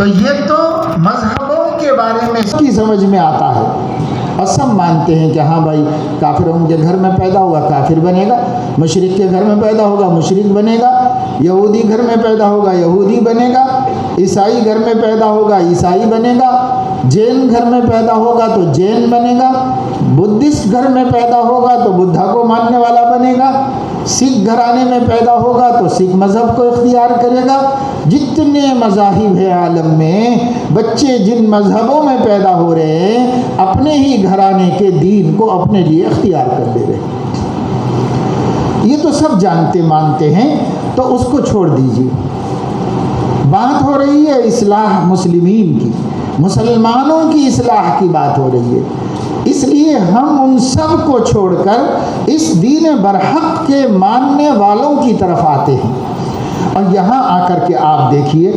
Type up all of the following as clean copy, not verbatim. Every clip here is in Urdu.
تو یہ تو مذہبوں کے بارے میں کی سمجھ میں آتا ہے، اور سب مانتے ہیں کہ ہاں بھائی کافروں کے گھر میں پیدا ہوگا کافر بنے گا، مشرک کے گھر میں پیدا ہوگا مشرک بنے گا، یہودی گھر میں پیدا ہوگا یہودی بنے گا، عیسائی گھر میں پیدا ہوگا عیسائی بنے گا، جین گھر میں پیدا ہوگا تو جین بنے گا، بدھسٹ گھر میں پیدا ہوگا تو بدھا کو ماننے والا بنے گا، سکھ گھرانے میں پیدا ہوگا تو سکھ مذہب کو اختیار کرے گا۔ جتنے مذاہب ہیں عالم میں، بچے جن مذہبوں میں پیدا ہو رہے ہیں اپنے ہی گھرانے کے دین کو اپنے لیے اختیار کر لے رہے ہیں۔ یہ تو سب جانتے مانتے ہیں، تو اس کو چھوڑ دیجیے۔ بات ہو رہی ہے اصلاح مسلمین کی، مسلمانوں کی اصلاح کی بات ہو رہی ہے، اس لیے ہم ان سب کو چھوڑ کر اس دین برحق کے ماننے والوں کی طرف آتے ہیں۔ اور یہاں آ کر کے آپ دیکھیے،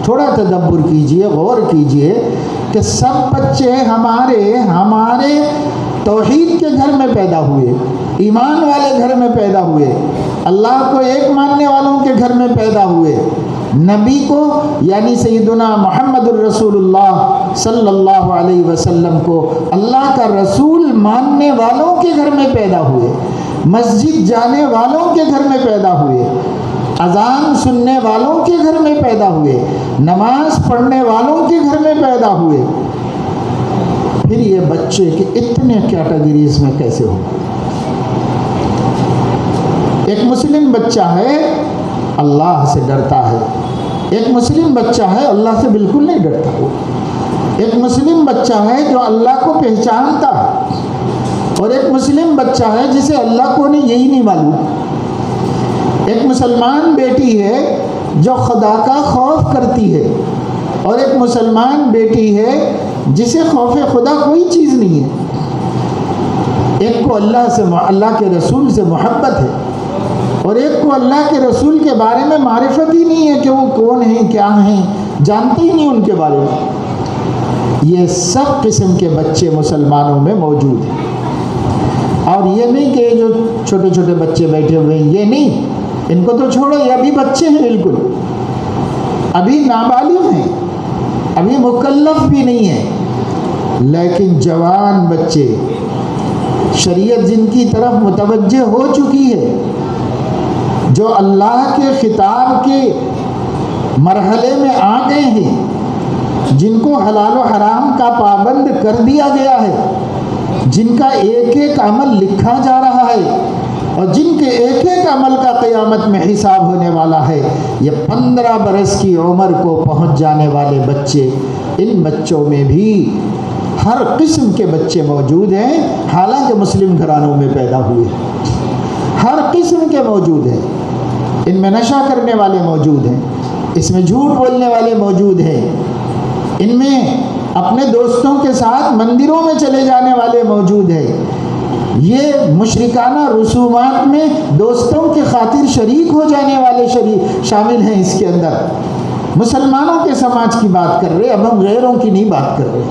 تھوڑا تدبر کیجئے، غور کیجئے کہ سب بچے ہمارے توحید کے گھر میں پیدا ہوئے، ایمان والے گھر میں پیدا ہوئے، اللہ کو ایک ماننے والوں کے گھر میں پیدا ہوئے، نبی کو یعنی سیدنا محمد الرسول اللہ صلی اللہ علیہ وسلم کو اللہ کا رسول ماننے والوں کے گھر میں پیدا ہوئے، مسجد جانے والوں کے گھر میں پیدا ہوئے، اذان سننے والوں کے گھر میں پیدا ہوئے، نماز پڑھنے والوں کے گھر میں پیدا ہوئے۔ پھر یہ بچے کے اتنے کیٹیگریز میں کیسے ہو؟ ایک مسلم بچہ ہے اللہ سے ڈرتا ہے، ایک مسلم بچہ ہے اللہ سے بالکل نہیں ڈرتا، ایک مسلم بچہ ہے جو اللہ کو پہچانتا ہے، اور ایک مسلم بچہ ہے جسے اللہ کو یہی نہیں معلوم۔ ایک مسلمان بیٹی ہے جو خدا کا خوف کرتی ہے، اور ایک مسلمان بیٹی ہے جسے خوف خدا کوئی چیز نہیں ہے۔ ایک کو اللہ کے رسول سے محبت ہے، اور ایک کو اللہ کے رسول کے بارے میں معرفت ہی نہیں ہے کہ وہ کون ہیں کیا ہیں، جانتے ہی نہیں ان کے بارے میں۔ یہ سب قسم کے بچے مسلمانوں میں موجود ہیں، اور یہ نہیں کہ جو چھوٹے چھوٹے بچے بیٹھے ہوئے ہیں، یہ نہیں، ان کو تو چھوڑو، یہ ابھی بچے ہیں، بالکل ابھی نابالغ ہیں، ابھی مکلف بھی نہیں ہیں، لیکن جوان بچے، شریعت جن کی طرف متوجہ ہو چکی ہے، جو اللہ کے خطاب کے مرحلے میں آ گئے ہیں، جن کو حلال و حرام کا پابند کر دیا گیا ہے، جن کا ایک ایک عمل لکھا جا رہا ہے، اور جن کے ایک ایک عمل کا قیامت میں حساب ہونے والا ہے، یہ 15 برس کی عمر کو پہنچ جانے والے بچے، ان بچوں میں بھی ہر قسم کے بچے موجود ہیں، حالانکہ مسلم گھرانوں میں پیدا ہوئے، ہر قسم کے موجود ہیں۔ ان میں نشہ کرنے والے موجود ہیں، اس میں جھوٹ بولنے والے موجود ہیں، ان میں اپنے دوستوں کے ساتھ مندروں میں چلے جانے والے موجود ہیں، یہ مشرکانہ رسومات میں دوستوں کی خاطر شریک ہو جانے والے شامل ہیں اس کے اندر۔ مسلمانوں کے سماج کی بات کر رہے، اب ہم غیروں کی نہیں بات کر رہے۔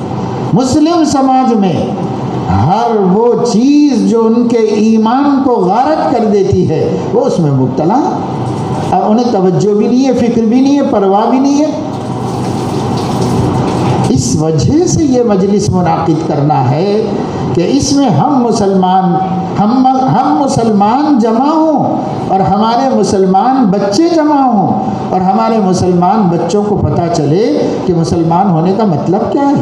مسلم سماج میں ہر وہ چیز جو ان کے ایمان کو غارت کر دیتی ہے وہ اس میں مبتلا، اب انہیں توجہ بھی نہیں ہے، فکر بھی نہیں ہے، پرواہ بھی نہیں ہے۔ اس وجہ سے یہ مجلس منعقد کرنا ہے کہ اس میں ہم مسلمان جمع ہوں، اور ہمارے مسلمان بچے جمع ہوں، اور ہمارے مسلمان بچوں کو پتہ چلے کہ مسلمان ہونے کا مطلب کیا ہے۔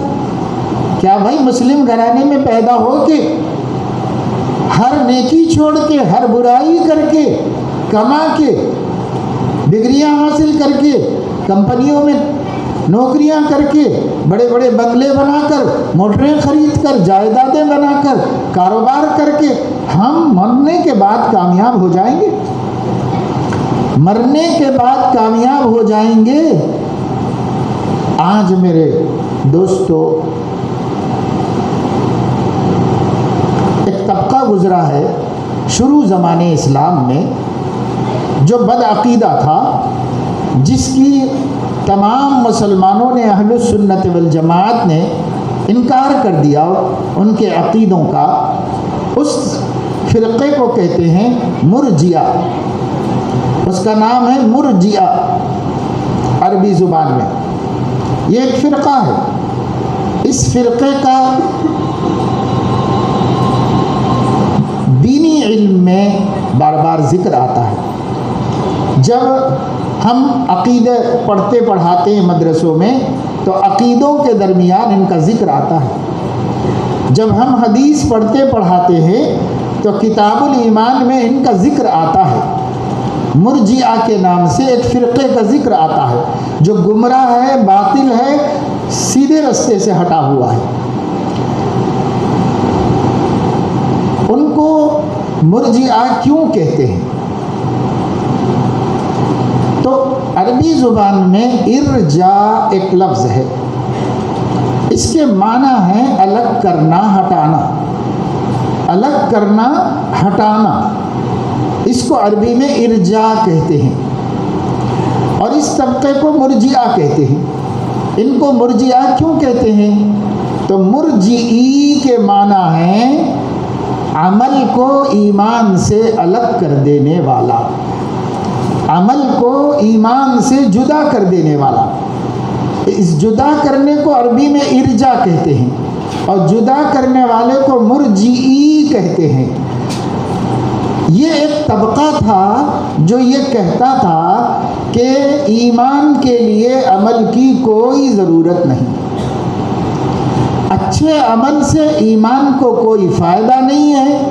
کیا بھائی مسلم گھرانے میں پیدا ہو کے ہر نیکی چھوڑ کے، ہر برائی کر کے، کما کے، ڈگریاں حاصل کر کے، کمپنیوں میں نوکریاں کر کے، بڑے بڑے بنگلے بنا کر، موٹریں خرید کر، جائیدادیں بنا کر، کاروبار کر کے ہم مرنے کے بعد کامیاب ہو جائیں گے؟ مرنے کے بعد کامیاب ہو جائیں گے؟ آج میرے دوستو ایک طبقہ گزرا ہے شروع زمانے اسلام میں جو بد عقیدہ تھا، جس کی تمام مسلمانوں نے، اہل السنت والجماعت نے انکار کر دیا ان کے عقیدوں کا۔ اس فرقے کو کہتے ہیں مرجئہ، اس کا نام ہے مرجئہ عربی زبان میں۔ یہ ایک فرقہ ہے. اس فرقے کا دینی علم میں بار بار ذکر آتا ہے. جب ہم عقیدے پڑھتے پڑھاتے ہیں مدرسوں میں تو عقیدوں کے درمیان ان کا ذکر آتا ہے. جب ہم حدیث پڑھتے پڑھاتے ہیں تو کتاب الایمان میں ان کا ذکر آتا ہے. مرجئہ کے نام سے ایک فرقے کا ذکر آتا ہے جو گمراہ ہے، باطل ہے، سیدھے رستے سے ہٹا ہوا ہے. ان کو مرجئہ کیوں کہتے ہیں؟ تو عربی زبان میں ارجا ایک لفظ ہے. اس کے معنی ہے الگ کرنا، ہٹانا. الگ کرنا، ہٹانا، اس کو عربی میں ارجا کہتے ہیں. اور اس طبقے کو مرجئہ کہتے ہیں. ان کو مرجئہ کیوں کہتے ہیں؟ تو مرجئی کے معنی ہے عمل کو ایمان سے الگ کر دینے والا، عمل کو ایمان سے جدا کر دینے والا. اس جدا کرنے کو عربی میں ارجا کہتے ہیں اور جدا کرنے والے کو مرجئی کہتے ہیں. یہ ایک طبقہ تھا جو یہ کہتا تھا کہ ایمان کے لیے عمل کی کوئی ضرورت نہیں. اچھے عمل سے ایمان کو کوئی فائدہ نہیں ہے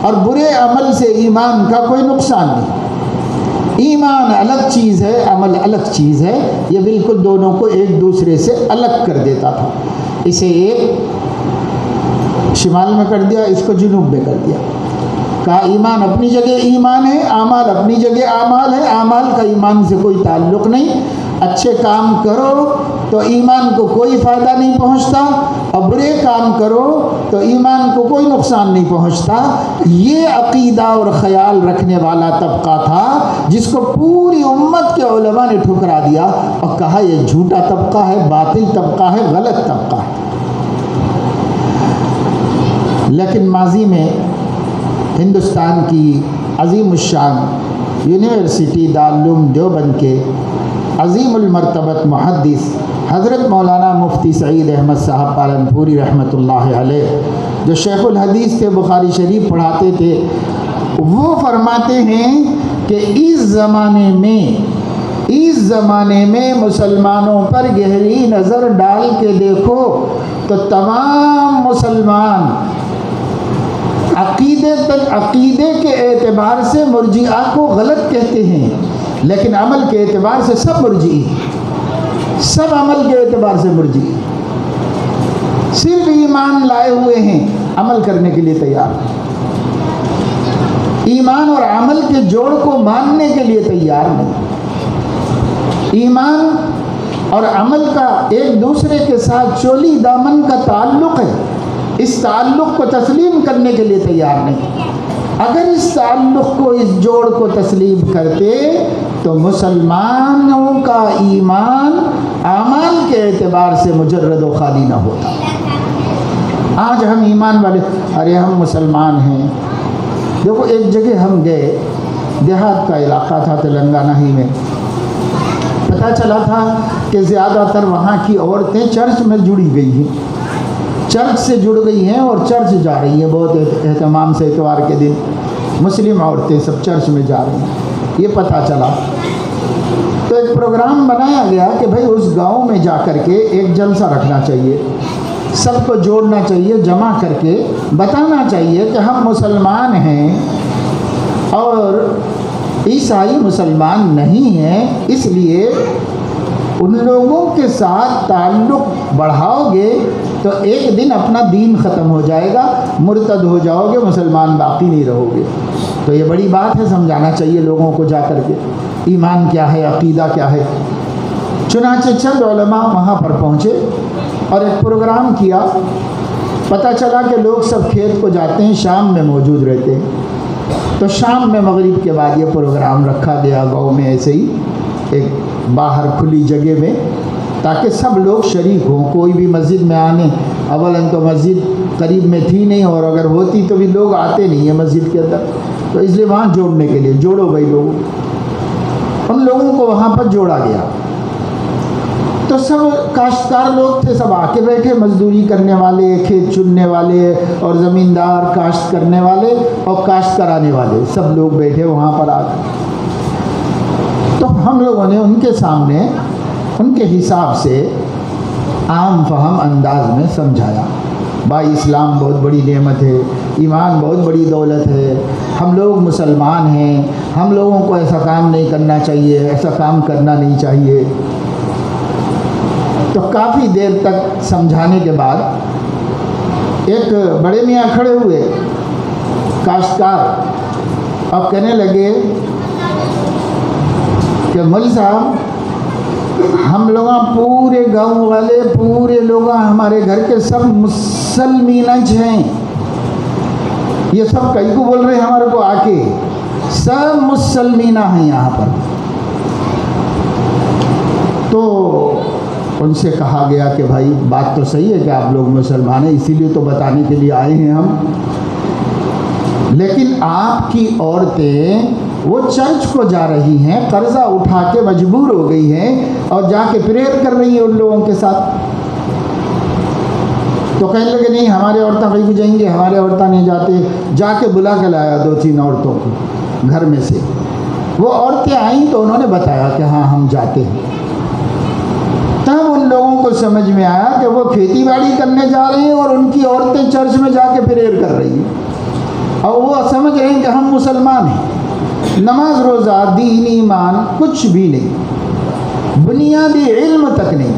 اور برے عمل سے ایمان کا کوئی نقصان نہیں. ایمان الگ چیز ہے، عمل الگ چیز ہے. یہ بالکل دونوں کو ایک دوسرے سے الگ کر دیتا تھا. اسے ایک شمال میں کر دیا، اس کو جنوب میں کر دیا. کہا ایمان اپنی جگہ ایمان ہے، اعمال اپنی جگہ اعمال ہے. اعمال کا ایمان سے کوئی تعلق نہیں. اچھے کام کرو تو ایمان کو کوئی فائدہ نہیں پہنچتا اور برے کام کرو تو ایمان کو کوئی نقصان نہیں پہنچتا. یہ عقیدہ اور خیال رکھنے والا طبقہ تھا جس کو پوری امت کے علماء نے ٹھکرا دیا اور کہا یہ جھوٹا طبقہ ہے، باطل طبقہ ہے، غلط طبقہ ہے. لیکن ماضی میں ہندوستان کی عظیم الشان یونیورسٹی دارالعلوم دیوبند کے عظیم المرتبت محدث حضرت مولانا مفتی سعید احمد صاحب پالنپوری رحمۃ اللہ علیہ، جو شیخ الحدیث تھے، بخاری شریف پڑھاتے تھے، وہ فرماتے ہیں کہ اس زمانے میں مسلمانوں پر گہری نظر ڈال کے دیکھو تو تمام مسلمان عقیدے کے اعتبار سے مرجئہ کو غلط کہتے ہیں، لیکن عمل کے اعتبار سے سب مرجئی، سب عمل کے اعتبار سے مرجئی. صرف ایمان لائے ہوئے ہیں، عمل کرنے کے لیے تیار ہیں. ایمان اور عمل کے جوڑ کو ماننے کے لیے تیار نہیں. ایمان اور عمل کا ایک دوسرے کے ساتھ چولی دامن کا تعلق ہے، اس تعلق کو تسلیم کرنے کے لیے تیار نہیں. اگر اس تعلق کو، اس جوڑ کو تسلیم کرتے تو مسلمانوں کا ایمان اعمال کے اعتبار سے مجرد و خالی نہ ہوتا. آج ہم ایمان والے، ارے ہم مسلمان ہیں. دیکھو ایک جگہ ہم گئے، دیہات کا علاقہ تھا تلنگانہ ہی میں. پتہ چلا تھا کہ زیادہ تر وہاں کی عورتیں چرچ میں جڑی گئی ہیں، چرچ سے جڑ گئی ہیں اور چرچ جا رہی ہیں بہت اہتمام سے. اتوار کے دن مسلم عورتیں سب چرچ میں جا رہی ہیں. یہ پتہ چلا تو ایک پروگرام بنایا گیا کہ بھئی اس گاؤں میں جا کر کے ایک جلسہ رکھنا چاہیے، سب کو جوڑنا چاہیے، جمع کر کے بتانا چاہیے کہ ہم مسلمان ہیں اور عیسائی مسلمان نہیں ہیں. اس لیے ان لوگوں کے ساتھ تعلق بڑھاؤ گے تو ایک دن اپنا دین ختم ہو جائے گا، مرتد ہو جاؤ گے، مسلمان باقی نہیں رہو گے. تو یہ بڑی بات ہے، سمجھانا چاہیے لوگوں کو جا کر کے ایمان کیا ہے، عقیدہ کیا ہے. چنانچہ چند علماء وہاں پر پہنچے اور ایک پروگرام کیا. پتہ چلا کہ لوگ سب کھیت کو جاتے ہیں، شام میں موجود رہتے ہیں. تو شام میں مغرب کے بعد یہ پروگرام رکھا گیا گاؤں میں، ایسے ہی ایک باہر کھلی جگہ میں، تاکہ سب لوگ شریک ہوں. کوئی بھی مسجد میں آنے، اولاً تو مسجد قریب میں تھی نہیں اور اگر ہوتی تو بھی لوگ آتے نہیں ہیں مسجد کے اندر، تو اس لیے وہاں جوڑنے کے لیے جوڑو گئی لوگوں. ان لوگوں کو وہاں پر جوڑا گیا. تو سب کاشتکار لوگ تھے، سب آ کے بیٹھے، مزدوری کرنے والے، کھیت چننے والے اور زمیندار، کاشت کرنے والے اور کاشت کرانے والے، سب لوگ بیٹھے وہاں پر آ کر۔ تو ہم لوگوں نے ان کے سامنے ان کے حساب سے عام فہم انداز میں سمجھایا، بھائی اسلام بہت بڑی نعمت ہے، ایمان بہت بڑی دولت ہے، ہم لوگ مسلمان ہیں، ہم لوگوں کو ایسا کام نہیں کرنا چاہیے، ایسا کام کرنا نہیں چاہیے۔ تو کافی دیر تک سمجھانے کے بعد ایک بڑے میاں کھڑے ہوئے کاشتکار، اب کہنے لگے کہ مول صاحب ہم لوگ پورے گاؤں والے، پورے لوگ ہمارے گھر کے سب مسلمینج ہیں، یہ سب کئی کو بول رہے ہیں ہمارے کو آ کے، سب مسلمینہ ہیں یہاں پر۔ تو ان سے کہا گیا کہ بھائی بات تو صحیح ہے کہ آپ لوگ مسلمان ہیں، اسی لیے تو بتانے کے لیے آئے ہیں ہم، لیکن آپ کی عورتیں وہ چرچ کو جا رہی ہیں، قرضہ اٹھا کے مجبور ہو گئی ہیں اور جا کے پریئر کر رہی ہیں ان لوگوں کے ساتھ۔ تو کہنے لگے نہیں ہمارے عورتیں کہیں جائیں گے، ہمارے عورتیں نہیں جاتے۔ جا کے بلا کے لایا 2-3 عورتوں کو گھر میں سے، وہ عورتیں آئیں تو انہوں نے بتایا کہ ہاں ہم جاتے ہیں۔ تب ان لوگوں کو سمجھ میں آیا کہ وہ کھیتی باڑی کرنے جا رہے ہیں اور ان کی عورتیں چرچ میں جا کے پریئر کر رہی ہیں، اور وہ سمجھ رہے ہیں کہ ہم مسلمان ہیں۔ نماز روزہ دین ایمان کچھ بھی نہیں، بنیادی علم تک نہیں۔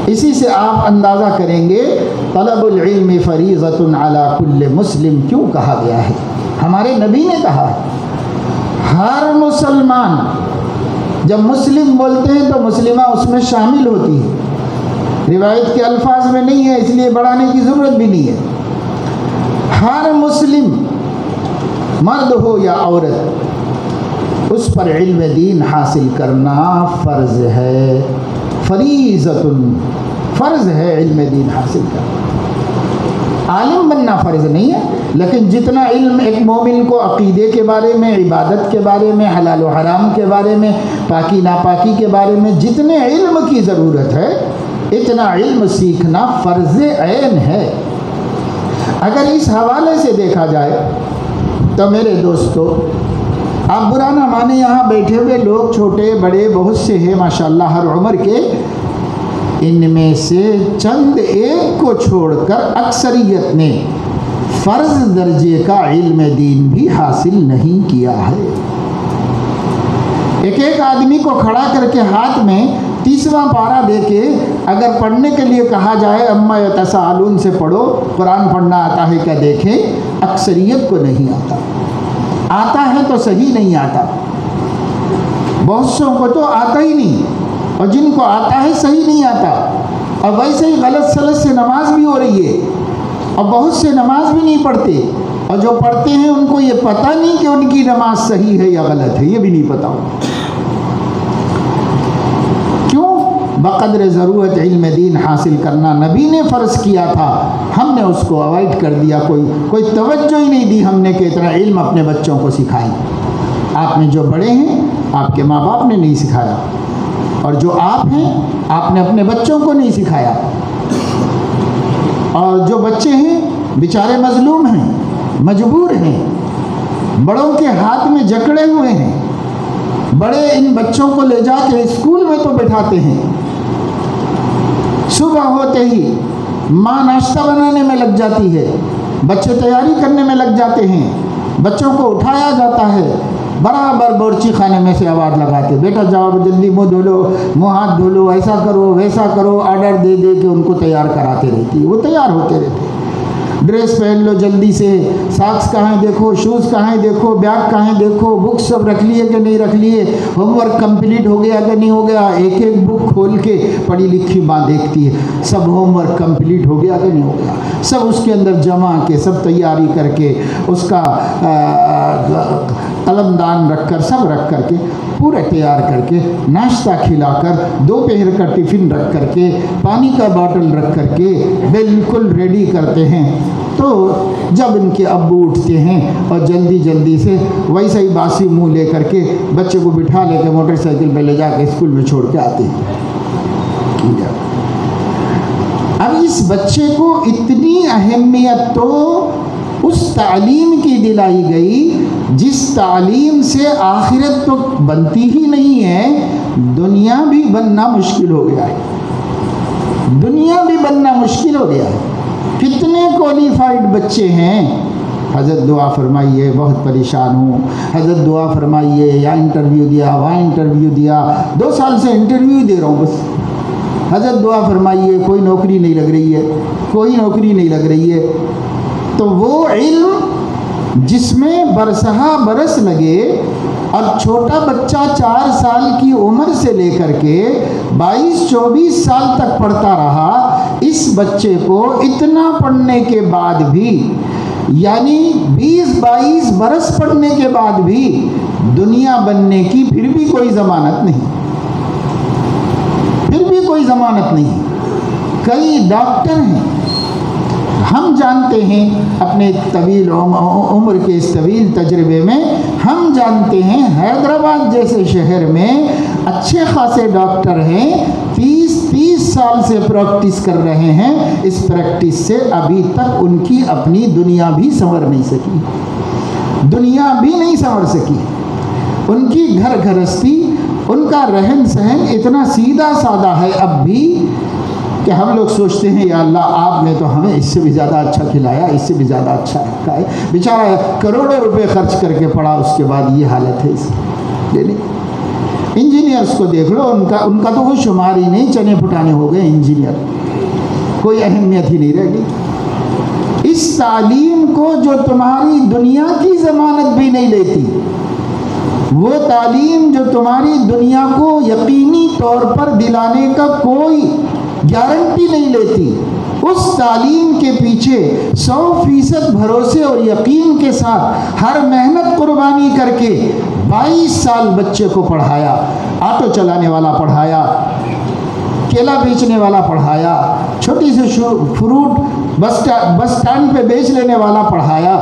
اسی سے آپ اندازہ کریں گے طلب العلم فریضۃ علی کل مسلم کیوں کہا گیا ہے۔ ہمارے نبی نے کہا ہے ہر مسلمان، جب مسلم بولتے ہیں تو مسلمہ اس میں شامل ہوتی ہے، روایت کے الفاظ میں نہیں ہے، اس لیے بڑھانے کی ضرورت بھی نہیں ہے۔ ہر مسلم مرد ہو یا عورت، اس پر علم دین حاصل کرنا فرض ہے، فریضۃ، فرض ہے علم دین حاصل کرنا۔ عالم بننا فرض نہیں ہے، لیکن جتنا علم ایک مومن کو عقیدے کے بارے میں، عبادت کے بارے میں، حلال و حرام کے بارے میں، پاکی ناپاکی کے بارے میں جتنے علم کی ضرورت ہے، اتنا علم سیکھنا فرض عین ہے۔ اگر اس حوالے سے دیکھا جائے تو میرے دوستو، آپ برا نہ مانیں، یہاں بیٹھے ہوئے لوگ چھوٹے بڑے بہت سے ہیں ماشاءاللہ ہر عمر کے، ان میں سے چند ایک کو چھوڑ کر اکثریت نے فرض درجے کا علم دین بھی حاصل نہیں کیا ہے۔ ایک آدمی کو کھڑا کر کے ہاتھ میں 30واں پارہ دے کے اگر پڑھنے کے لیے کہا جائے اما یتساءلون سے پڑھو، قرآن پڑھنا آتا ہے کیا؟ دیکھیں اکثریت کو نہیں آتا، آتا ہے تو صحیح نہیں آتا، بہت سو کو تو آتا ہی نہیں، اور جن کو آتا ہے صحیح نہیں آتا، اور ویسے ہی غلط سلط سے نماز بھی ہو رہی ہے، اور بہت سے نماز بھی نہیں پڑھتے، اور جو پڑھتے ہیں ان کو یہ پتہ نہیں کہ ان کی نماز صحیح ہے یا غلط ہے، یہ بھی نہیں پتہ ہو۔ کیوں؟ بقدر ضرورت علم دین حاصل کرنا نبی نے فرض کیا تھا، ہم نے اس کو اوائڈ کر دیا، کوئی توجہ ہی نہیں دی ہم نے کہ اتنا علم اپنے بچوں کو سکھائیں۔ آپ میں جو بڑے ہیں آپ کے ماں باپ نے نہیں سکھایا، اور جو آپ ہیں آپ نے اپنے بچوں کو نہیں سکھایا، اور جو بچے ہیں بیچارے مظلوم ہیں، مجبور ہیں، بڑوں کے ہاتھ میں جکڑے ہوئے ہیں، بڑے ان بچوں کو لے جا کے اسکول میں تو بٹھاتے ہیں، صبح ہوتے ہی ماں ناشتہ بنانے میں لگ جاتی ہے، بچے تیاری کرنے میں لگ جاتے ہیں، بچوں کو اٹھایا جاتا ہے، برابر بورچی خانے میں سے آواز لگاتے، بیٹا جاؤ جلدی منہ دھو لو، منہ ہاتھ دھو لو، ایسا کرو ویسا کرو، آرڈر دے دے کے ان کو تیار کراتے رہتی، وہ تیار ہوتے رہتے، ڈریس پہن لو جلدی سے، ساکس کہاں دیکھو، شوز کہاں دیکھو، بیگ کہاں دیکھو، بک سب رکھ لیے کہ نہیں رکھ لیے، ہوم ورک کمپلیٹ ہو گیا کہ نہیں ہو گیا، ایک ایک بک کھول کے پڑھی لکھی ماں دیکھتی ہے، سب ہوم ورک کمپلیٹ ہو گیا کہ نہیں ہو گیا، سب اس کے اندر جمع کے، سب تیاری کر کے، اس کا قلم دان رکھ کر، سب رکھ کر کے، پورے تیار کر کے، ناشتہ کھلا کر، دوپہر کا ٹفن رکھ کر کے، پانی کا باٹل رکھ کر کے بالکل ریڈی کرتے ہیں۔ تو جب ان کے ابو اٹھتے ہیں اور جلدی جلدی سے ویسا ہی باسی منہ لے کر کے بچے کو بٹھا لے کے موٹر سائیکل پہ لے جا کے اسکول میں چھوڑ کے آتے ہیں۔ اب اس بچے کو اتنی اہمیت تو اس تعلیم کی دلائی گئی جس تعلیم سے آخرت تو بنتی ہی نہیں ہے، دنیا بھی بننا مشکل ہو گیا ہے، دنیا بھی بننا مشکل ہو گیا ہے۔ کتنے کوالیفائڈ بچے ہیں، حضرت دعا فرمائیے بہت پریشان ہوں، حضرت دعا فرمائیے، یا انٹرویو دیا وہاں انٹرویو دیا، 2 سال سے انٹرویو دے رہا ہوں بس، حضرت دعا فرمائیے کوئی نوکری نہیں لگ رہی ہے، کوئی نوکری نہیں لگ رہی ہے۔ تو وہ علم جس میں برسہ برس لگے، اور چھوٹا بچہ 4 سال کی عمر سے لے کر کے 22-24 سال تک پڑھتا رہا، اس بچے کو اتنا پڑھنے کے بعد بھی، یعنی 20-22 برس پڑھنے کے بعد بھی دنیا بننے کی پھر بھی کوئی ضمانت نہیں، پھر بھی کوئی ضمانت نہیں۔ کئی ڈاکٹر ہیں، ہم جانتے ہیں اپنے طویل عمر کے اس طویل تجربے میں، ہم جانتے ہیں حیدرآباد جیسے شہر میں اچھے خاصے ڈاکٹر ہیں، 30 سال سے پریکٹس کر رہے ہیں، اس پریکٹس سے ابھی تک ان کی اپنی دنیا بھی سنور نہیں سکی، دنیا بھی نہیں سنور سکی۔ ان کی گھر گھرستی، ان کا رہن سہن اتنا سیدھا سادہ ہے اب بھی کہ ہم لوگ سوچتے ہیں یا اللہ آپ نے تو ہمیں اس سے بھی زیادہ اچھا کھلایا، اس سے بھی زیادہ اچھا رکھا ہے۔ بیچارہ کروڑوں روپے خرچ کر کے پڑھا، اس کے بعد یہ حالت ہے اس کی۔ انجینئرس کو دیکھ لو، ان کا تو کوئی شمار ہی نہیں، چنے پھٹانے ہو گئے انجینئر، کوئی اہمیت ہی نہیں رہ گئی۔ اس تعلیم کو جو تمہاری دنیا کی ضمانت بھی نہیں لیتی، وہ تعلیم جو تمہاری دنیا کو یقینی طور پر دلانے کا کوئی گارنٹی نہیں لیتی، اس تعلیم کے پیچھے 100% بھروسے اور یقین کے ساتھ ہر محنت قربانی کر کے 22 سال بچے کو پڑھایا، آٹو چلانے والا پڑھایا، کیلا بیچنے والا پڑھایا، چھوٹی سی فروٹ بس سٹینڈ پہ بیچ لینے والا پڑھایا،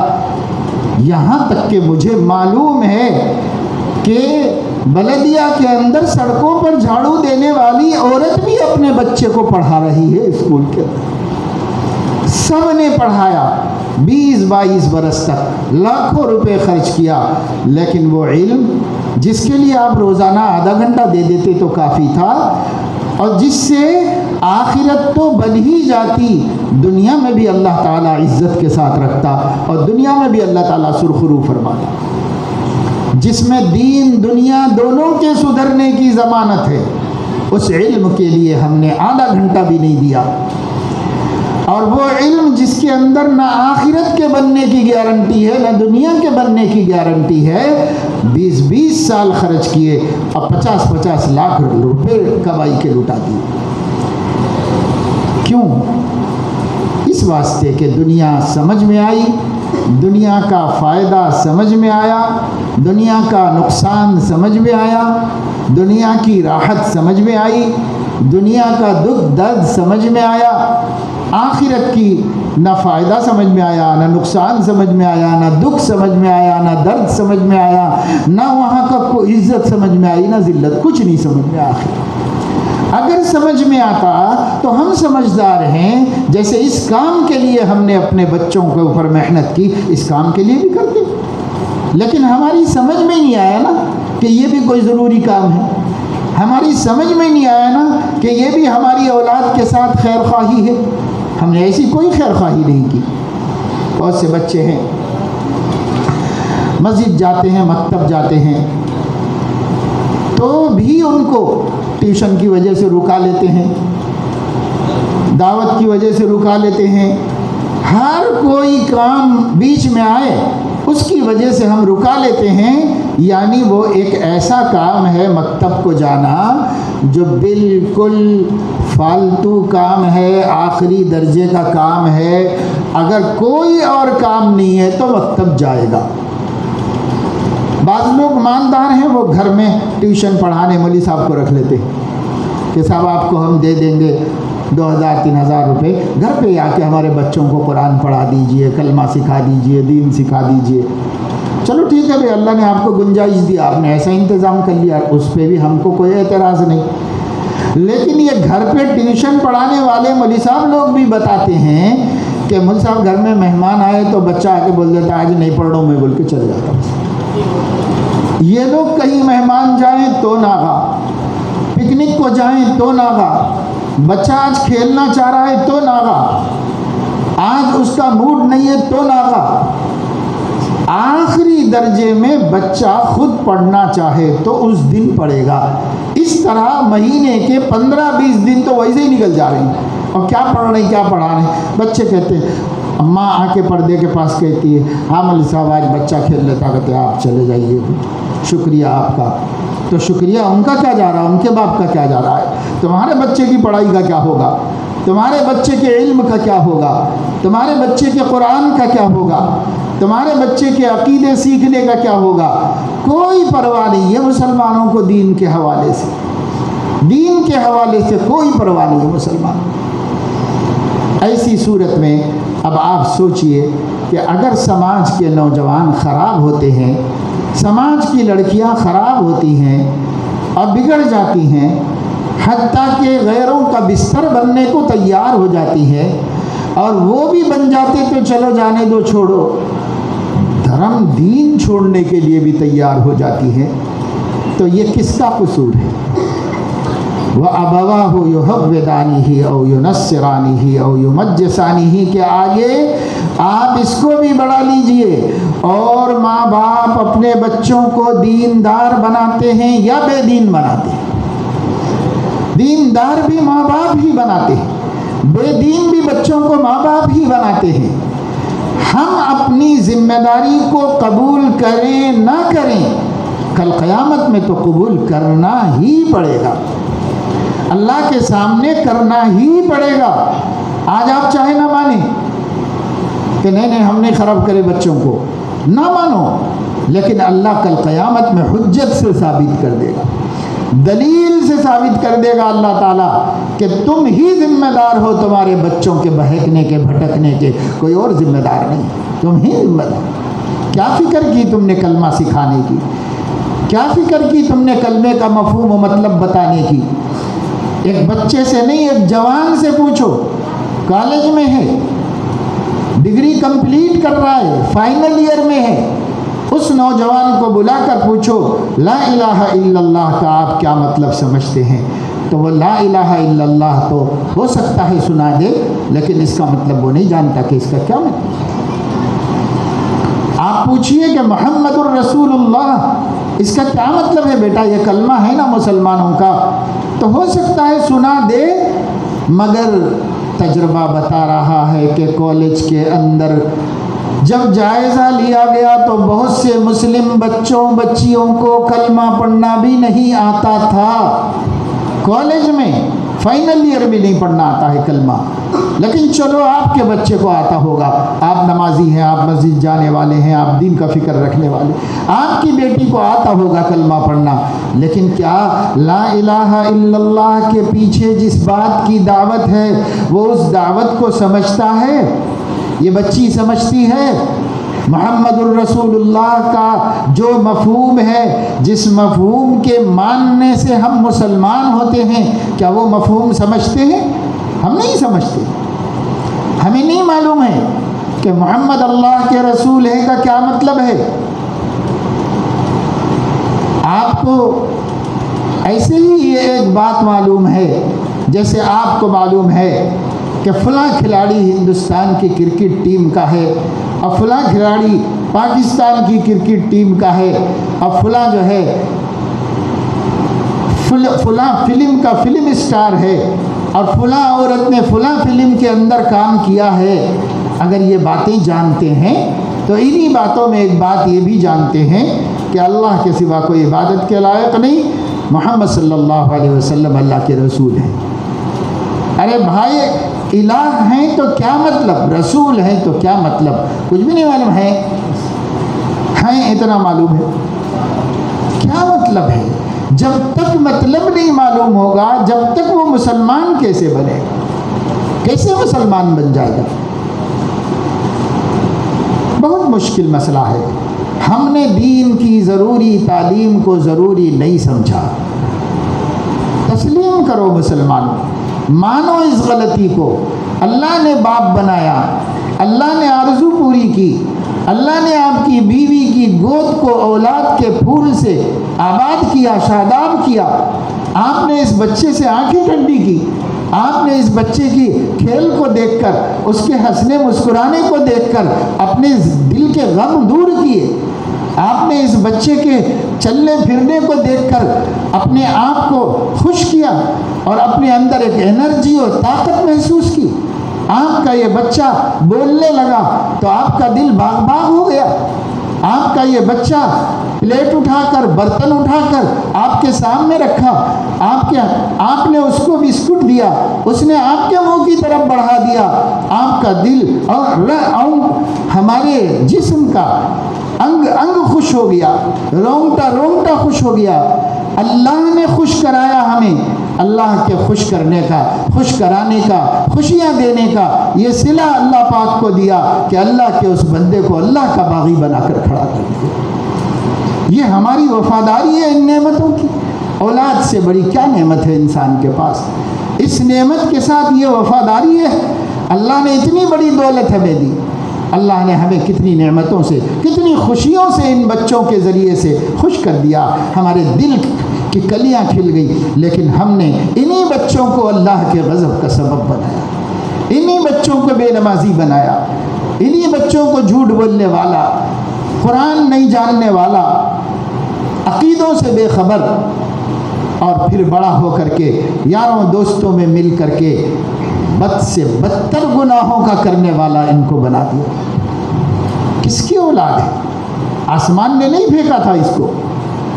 یہاں تک کہ مجھے معلوم ہے کہ بلدیہ کے اندر سڑکوں پر جھاڑو دینے والی عورت بھی اپنے بچے کو پڑھا رہی ہے اسکول کے اندر۔ سب نے پڑھایا، 20-22 برس تک لاکھوں روپے خرچ کیا، لیکن وہ علم جس کے لیے آپ روزانہ آدھا گھنٹہ دے دیتے تو کافی تھا، اور جس سے آخرت تو بن ہی جاتی، دنیا میں بھی اللہ تعالیٰ عزت کے ساتھ رکھتا اور دنیا میں بھی اللہ تعالیٰ سرخرو فرماتا، جس میں دین دنیا دونوں کے سدھرنے کی ضمانت ہے، اس علم کے لیے ہم نے آدھا گھنٹہ بھی نہیں دیا۔ اور وہ علم جس کے اندر نہ آخرت کے بننے کی گارنٹی ہے، نہ دنیا کے بننے کی گارنٹی ہے، 20-20 سال خرچ کیے اور 50-50 لاکھ روپے کمائی کے لٹا دیے۔ کیوں؟ اس واسطے کہ دنیا سمجھ میں آئی، دنیا کا فائدہ سمجھ میں آیا، دنیا کا نقصان سمجھ میں آیا، دنیا کی راحت سمجھ میں آئی، دنیا کا دکھ درد سمجھ میں آیا، آخرت کی نہ فائدہ سمجھ میں آیا، نہ نقصان سمجھ میں آیا، نہ دکھ سمجھ میں آیا، نہ درد سمجھ میں آیا، نہ وہاں کا کوئی عزت سمجھ میں آئی، نہ ذلت، کچھ نہیں سمجھ میں آیا۔ اگر سمجھ میں آتا تو ہم سمجھدار ہیں، جیسے اس کام کے لیے ہم نے اپنے بچوں کے اوپر محنت کی، اس کام کے لیے بھی کرتے، لیکن ہماری سمجھ میں نہیں آیا نا کہ یہ بھی کوئی ضروری کام ہے، ہماری سمجھ میں نہیں آیا نا کہ یہ بھی ہماری اولاد کے ساتھ خیر خواہی ہے، ہم نے ایسی کوئی خیر خواہی نہیں کی۔ بہت سے بچے ہیں مسجد جاتے ہیں، مکتب جاتے ہیں، تو بھی ان کو ٹیوشن کی وجہ سے رکا لیتے ہیں، دعوت کی وجہ سے رکا لیتے ہیں، ہر کوئی کام بیچ میں آئے اس کی وجہ سے ہم رکا لیتے ہیں۔ یعنی وہ ایک ایسا کام ہے مکتب کو جانا جو بالکل فالتو کام ہے، آخری درجے کا کام ہے، اگر کوئی اور کام نہیں ہے تو مکتب جائے گا۔ بعض لوگ مالدار ہیں، وہ گھر میں ٹیوشن پڑھانے مولوی صاحب کو رکھ لیتے ہیں کہ صاحب آپ کو ہم دے دیں گے 2000-3000 روپے، گھر پہ آ کے ہمارے بچوں کو قرآن پڑھا دیجئے، کلمہ سکھا دیجئے، دین سکھا دیجئے۔ چلو ٹھیک ہے بھائی، اللہ نے آپ کو گنجائش دی، آپ نے ایسا انتظام کر لیا، اس پہ بھی ہم کو کوئی اعتراض نہیں۔ لیکن یہ گھر پہ ٹیوشن پڑھانے والے مولوی صاحب لوگ بھی بتاتے ہیں کہ مولوی صاحب گھر میں مہمان آئے تو بچہ آ کے بول دیتا ہے آج نہیں پڑھ رہا ہوں میں بول کے چل جاتا ہوں۔ یہ لوگ کہیں مہمان جائیں تو ناغا، پکنک کو جائیں تو ناغا، بچہ آج کھیلنا چاہ رہا ہے تو ناغا، آج اس کا موڈ نہیں ہے تو ناغا۔ آخری درجے میں بچہ خود پڑھنا چاہے تو اس دن پڑھے گا۔ اس طرح مہینے کے 15-20 دن تو ویسے ہی نکل جا رہے ہیں، اور کیا پڑھ رہے ہیں کیا پڑھا رہے ہیں۔ بچے کہتے ہیں، اماں آ کے پردے کے پاس کہتی ہے ہاں مولوی صاحب آج بچہ کھیل لیتا، کہتے ہیں آپ چلے جائیے، شکریہ آپ کا۔ تو شکریہ ان کا کیا جا رہا ہے، ان کے باپ کا کیا جا رہا ہے؟ تمہارے بچے کی پڑھائی کا کیا ہوگا؟ تمہارے بچے کے علم کا کیا ہوگا؟ تمہارے بچے کے قرآن کا کیا ہوگا؟ تمہارے بچے کے عقیدے سیکھنے کا کیا ہوگا؟ کوئی پرواہ نہیں ہے مسلمانوں کو دین کے حوالے سے، دین کے حوالے سے کوئی پرواہ نہیں ہے مسلمان۔ ایسی صورت میں اب آپ سوچئے کہ اگر سماج کے نوجوان خراب ہوتے ہیں، سماج کی لڑکیاں خراب ہوتی ہیں اور بگڑ جاتی ہیں، حتیٰ کہ غیروں کا بستر بننے کو تیار ہو جاتی ہے، اور وہ بھی بن جاتے تو چلو جانے دو چھوڑو، دھرم دین چھوڑنے کے لیے بھی تیار ہو جاتی ہے، تو یہ کس کا قصور ہے؟ وَأَبَوَاهُ يُحَوِّدَانِهِ أَوْ يُنَصِّرَانِهِ أَوْ يُمَجِّسَانِهِ کے آگے آپ اس کو بھی بڑھا لیجئے، اور ماں باپ اپنے بچوں کو دیندار بناتے ہیں یا بے دین بناتے ہیں؟ دیندار بھی ماں باپ ہی بناتے ہیں، بے دین بھی بچوں کو ماں باپ ہی بناتے ہیں۔ ہم اپنی ذمہ داری کو قبول کریں نہ کریں، کل قیامت میں تو قبول کرنا ہی پڑے گا، اللہ کے سامنے کرنا ہی پڑے گا۔ آج آپ چاہے نہ مانیں کہ نہیں ہم نے خراب کرے بچوں کو، نہ مانو، لیکن اللہ کل قیامت میں حجت سے ثابت کر دے گا، دلیل سے ثابت کر دے گا اللہ تعالیٰ کہ تم ہی ذمہ دار ہو تمہارے بچوں کے بہکنے کے بھٹکنے کے، کوئی اور ذمہ دار نہیں، تم ہی ذمہ دار۔ کیا فکر کی تم نے کلمہ سکھانے کی؟ کیا فکر کی تم نے کلمے کا مفہوم و مطلب بتانے کی؟ ایک بچے سے نہیں، ایک جوان سے پوچھو، کالج میں ہے، ڈگری کمپلیٹ کر رہا ہے، فائنل ایئر میں ہے، اس نوجوان کو بلا کر پوچھو لا الہ الا اللہ کا آپ کیا مطلب سمجھتے ہیں؟ تو وہ لا الہ الا اللہ تو ہو سکتا ہے سنا دے، لیکن اس کا مطلب وہ نہیں جانتا کہ اس کا کیا مطلب۔ آپ پوچھئے کہ محمد الرسول اللہ اس کا کیا مطلب ہے بیٹا، یہ کلمہ ہے نا مسلمانوں کا، تو ہو سکتا ہے سنا دے، مگر تجربہ بتا رہا ہے کہ کالج کے اندر جب جائزہ لیا گیا تو بہت سے مسلم بچوں بچیوں کو کلمہ پڑھنا بھی نہیں آتا تھا، کالج میں فائنل ایئر بھی نہیں پڑھنا آتا ہے کلمہ، لیکن چلو آپ کے بچے کو آتا ہوگا، آپ نمازی ہیں، آپ مسجد جانے والے ہیں، آپ دین کا فکر رکھنے والے، آپ کی بیٹی کو آتا ہوگا کلمہ پڑھنا، لیکن کیا لا الہ الا اللہ کے پیچھے جس بات کی دعوت ہے وہ اس دعوت کو سمجھتا ہے؟ یہ بچی سمجھتی ہے؟ محمد الرسول اللہ کا جو مفہوم ہے، جس مفہوم کے ماننے سے ہم مسلمان ہوتے ہیں، کیا وہ مفہوم سمجھتے ہیں؟ ہم نہیں سمجھتے، ہمیں نہیں معلوم ہے کہ محمد اللہ کے رسول ہے کا کیا مطلب ہے۔ آپ کو ایسے ہی یہ ایک بات معلوم ہے جیسے آپ کو معلوم ہے کہ فلاں کھلاڑی ہندوستان کی کرکٹ ٹیم کا ہے، اور فلاں کھلاڑی پاکستان کی کرکٹ ٹیم کا ہے، اور فلاں جو ہے فلاں فلم کا فلم اسٹار ہے، اور فلاں عورت نے فلاں فلم کے اندر کام کیا ہے۔ اگر یہ باتیں جانتے ہیں تو انہی باتوں میں ایک بات یہ بھی جانتے ہیں کہ اللہ کے سوا کوئی عبادت کے لائق نہیں، محمد صلی اللہ علیہ وسلم اللہ کے رسول ہیں۔ ارے بھائی، الہ ہیں تو کیا مطلب، رسول ہیں تو کیا مطلب؟ کچھ بھی نہیں معلوم ہے، ہیں اتنا معلوم ہے، کیا مطلب ہے؟ جب تک مطلب نہیں معلوم ہوگا، جب تک وہ مسلمان کیسے بنے گا، کیسے مسلمان بن جائے گا؟ بہت مشکل مسئلہ ہے۔ ہم نے دین کی ضروری تعلیم کو ضروری نہیں سمجھا، تسلیم کرو مسلمانوں، مانو اس غلطی کو۔ اللہ نے باپ بنایا، اللہ نے آرزو پوری کی، اللہ نے آپ کی بیوی کی گود کو اولاد کے پھول سے آباد کیا، شاداب کیا۔ آپ نے اس بچے سے آنکھیں ٹھنڈی کی، آپ نے اس بچے کی کھیل کو دیکھ کر، اس کے ہنسنے مسکرانے کو دیکھ کر اپنے دل کے غم دور کیے۔ آپ نے اس بچے کے چلنے پھرنے کو دیکھ کر اپنے آپ کو خوش کیا اور اپنے اندر ایک انرجی اور طاقت محسوس کی۔ آپ کا یہ بچہ بولنے لگا تو آپ کا دل باغ باغ ہو گیا۔ آپ کا یہ بچہ پلیٹ اٹھا کر، برتن اٹھا کر آپ کے سامنے رکھا، آپ نے اس کو بسکٹ دیا، اس نے آپ کے منہ کی طرف بڑھا دیا۔ آپ کا دل اور ہمارے جسم کا انگ انگ خوش ہو گیا، رونگٹا رونگٹا خوش ہو گیا۔ اللہ نے خوش کرایا ہمیں۔ اللہ کے خوش کرنے کا، خوش کرانے کا، خوشیاں دینے کا یہ صلہ اللہ پاک کو دیا کہ اللہ کے اس بندے کو اللہ کا باغی بنا کر کھڑا کر دیا۔ یہ ہماری وفاداری ہے ان نعمتوں کی۔ اولاد سے بڑی کیا نعمت ہے انسان کے پاس؟ اس نعمت کے ساتھ یہ وفاداری ہے۔ اللہ نے اتنی بڑی دولت ہمیں دی، اللہ نے ہمیں کتنی نعمتوں سے، کتنی خوشیوں سے ان بچوں کے ذریعے سے خوش کر دیا۔ ہمارے دل کی کلیاں کھل گئی، لیکن ہم نے انہی بچوں کو اللہ کے غضب کا سبب بنایا، انہی بچوں کو بے نمازی بنایا، انہی بچوں کو جھوٹ بولنے والا، قرآن نہیں جاننے والا، عقیدوں سے بے خبر، اور پھر بڑا ہو کر کے یاروں دوستوں میں مل کر کے بد سے بدتر گناہوں کا کرنے والا ان کو بنا دیا۔ کس کی اولاد ہے؟ آسمان نے نہیں پھینکا تھا اس کو،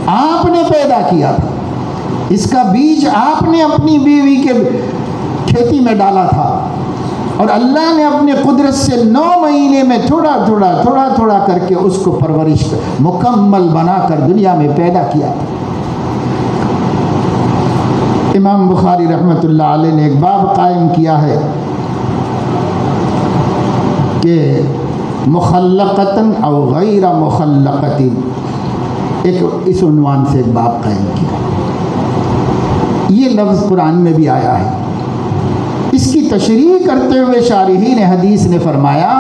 آپ نے پیدا کیا تھا۔ اس کا بیج آپ نے اپنی بیوی کے کھیتی میں ڈالا تھا، اور اللہ نے اپنے قدرت سے 9 مہینے میں تھوڑا تھوڑا تھوڑا تھوڑا کر کے اس کو پرورش مکمل بنا کر دنیا میں پیدا کیا تھا۔ امام بخاری رحمۃ اللہ علیہ نے ایک باب قائم کیا ہے کہ مخلقتاً او غیر مخلقتن، ایک اس عنوان سے ایک باب قائم کیا۔ یہ لفظ قرآن میں بھی آیا ہے۔ اس کی تشریح کرتے ہوئے شارحین حدیث نے فرمایا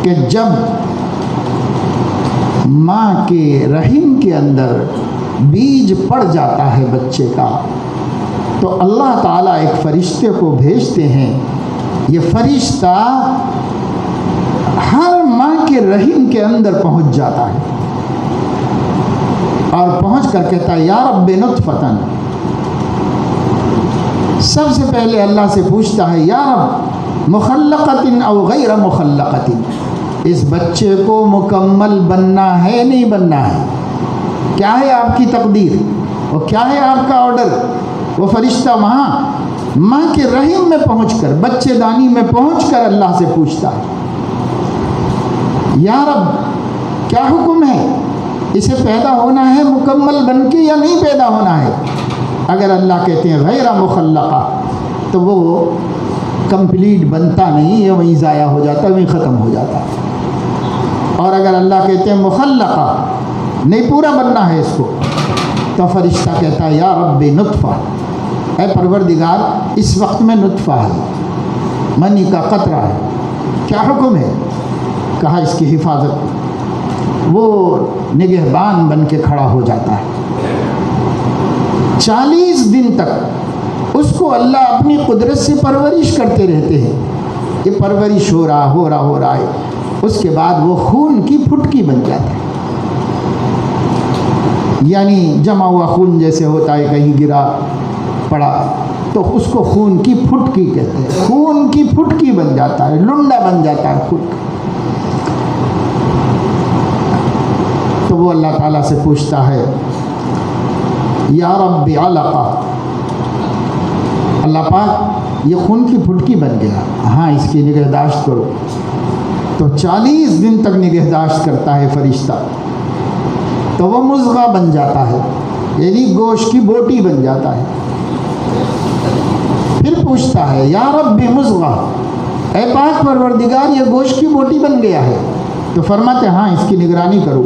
کہ جب ماں کے رحم کے اندر بیج پڑ جاتا ہے بچے کا، تو اللہ تعالیٰ ایک فرشتے کو بھیجتے ہیں۔ یہ فرشتہ ہر ماں کے رحم کے اندر پہنچ جاتا ہے اور پہنچ کر کہتا ہے یا رب نطفتن۔ سب سے پہلے اللہ سے پوچھتا ہے یا رب مخلقتن او غیر مخلقتن، اس بچے کو مکمل بننا ہے نہیں بننا ہے؟ کیا ہے آپ کی تقدیر اور کیا ہے آپ کا آرڈر؟ وہ فرشتہ وہاں ماں کے رحم میں پہنچ کر، بچے دانی میں پہنچ کر اللہ سے پوچھتا ہے یا رب کیا حکم ہے، اسے پیدا ہونا ہے مکمل بن کے یا نہیں پیدا ہونا ہے؟ اگر اللہ کہتے ہیں غیر مخلقہ تو وہ کمپلیٹ بنتا نہیں، یہ وہیں ضائع ہو جاتا ہے، وہیں ختم ہو جاتا ہے۔ اور اگر اللہ کہتے ہیں مخلقہ، نہیں پورا بننا ہے اس کو، تو فرشتہ کہتا ہے یا رب نطفہ، اے پروردگار اس وقت میں نطفہ ہے، منی کا قطرہ ہے، کیا حکم ہے؟ کہا اس کی حفاظت۔ وہ نگہبان بن کے کھڑا ہو جاتا ہے۔ 40 دن تک اس کو اللہ اپنی قدرت سے پرورش کرتے رہتے ہیں۔ یہ پرورش ہو رہا ہے، اس کے بعد وہ خون کی پھٹکی بن جاتا ہے، یعنی جمع ہوا خون جیسے ہوتا ہے، کہیں گرا پڑا تو اس کو خون کی پھٹکی کہتے ہیں۔ خون کی پھٹکی بن جاتا ہے، لنڈا بن جاتا ہے خون۔ تو وہ اللہ تعالیٰ سے پوچھتا ہے یا رب علقہ، اللہ پاک یہ خون کی پھٹکی بن گیا، ہاں اس کی نگہداشت کرو۔ تو 40 دن تک نگہداشت کرتا ہے فرشتہ، تو وہ مضغہ بن جاتا ہے، یعنی گوشت کی بوٹی بن جاتا ہے۔ پھر پوچھتا ہے یا رب مضغہ، اے پاک پروردگار یہ گوشت کی بوٹی بن گیا ہے، تو فرماتے ہاں اس کی نگرانی کرو،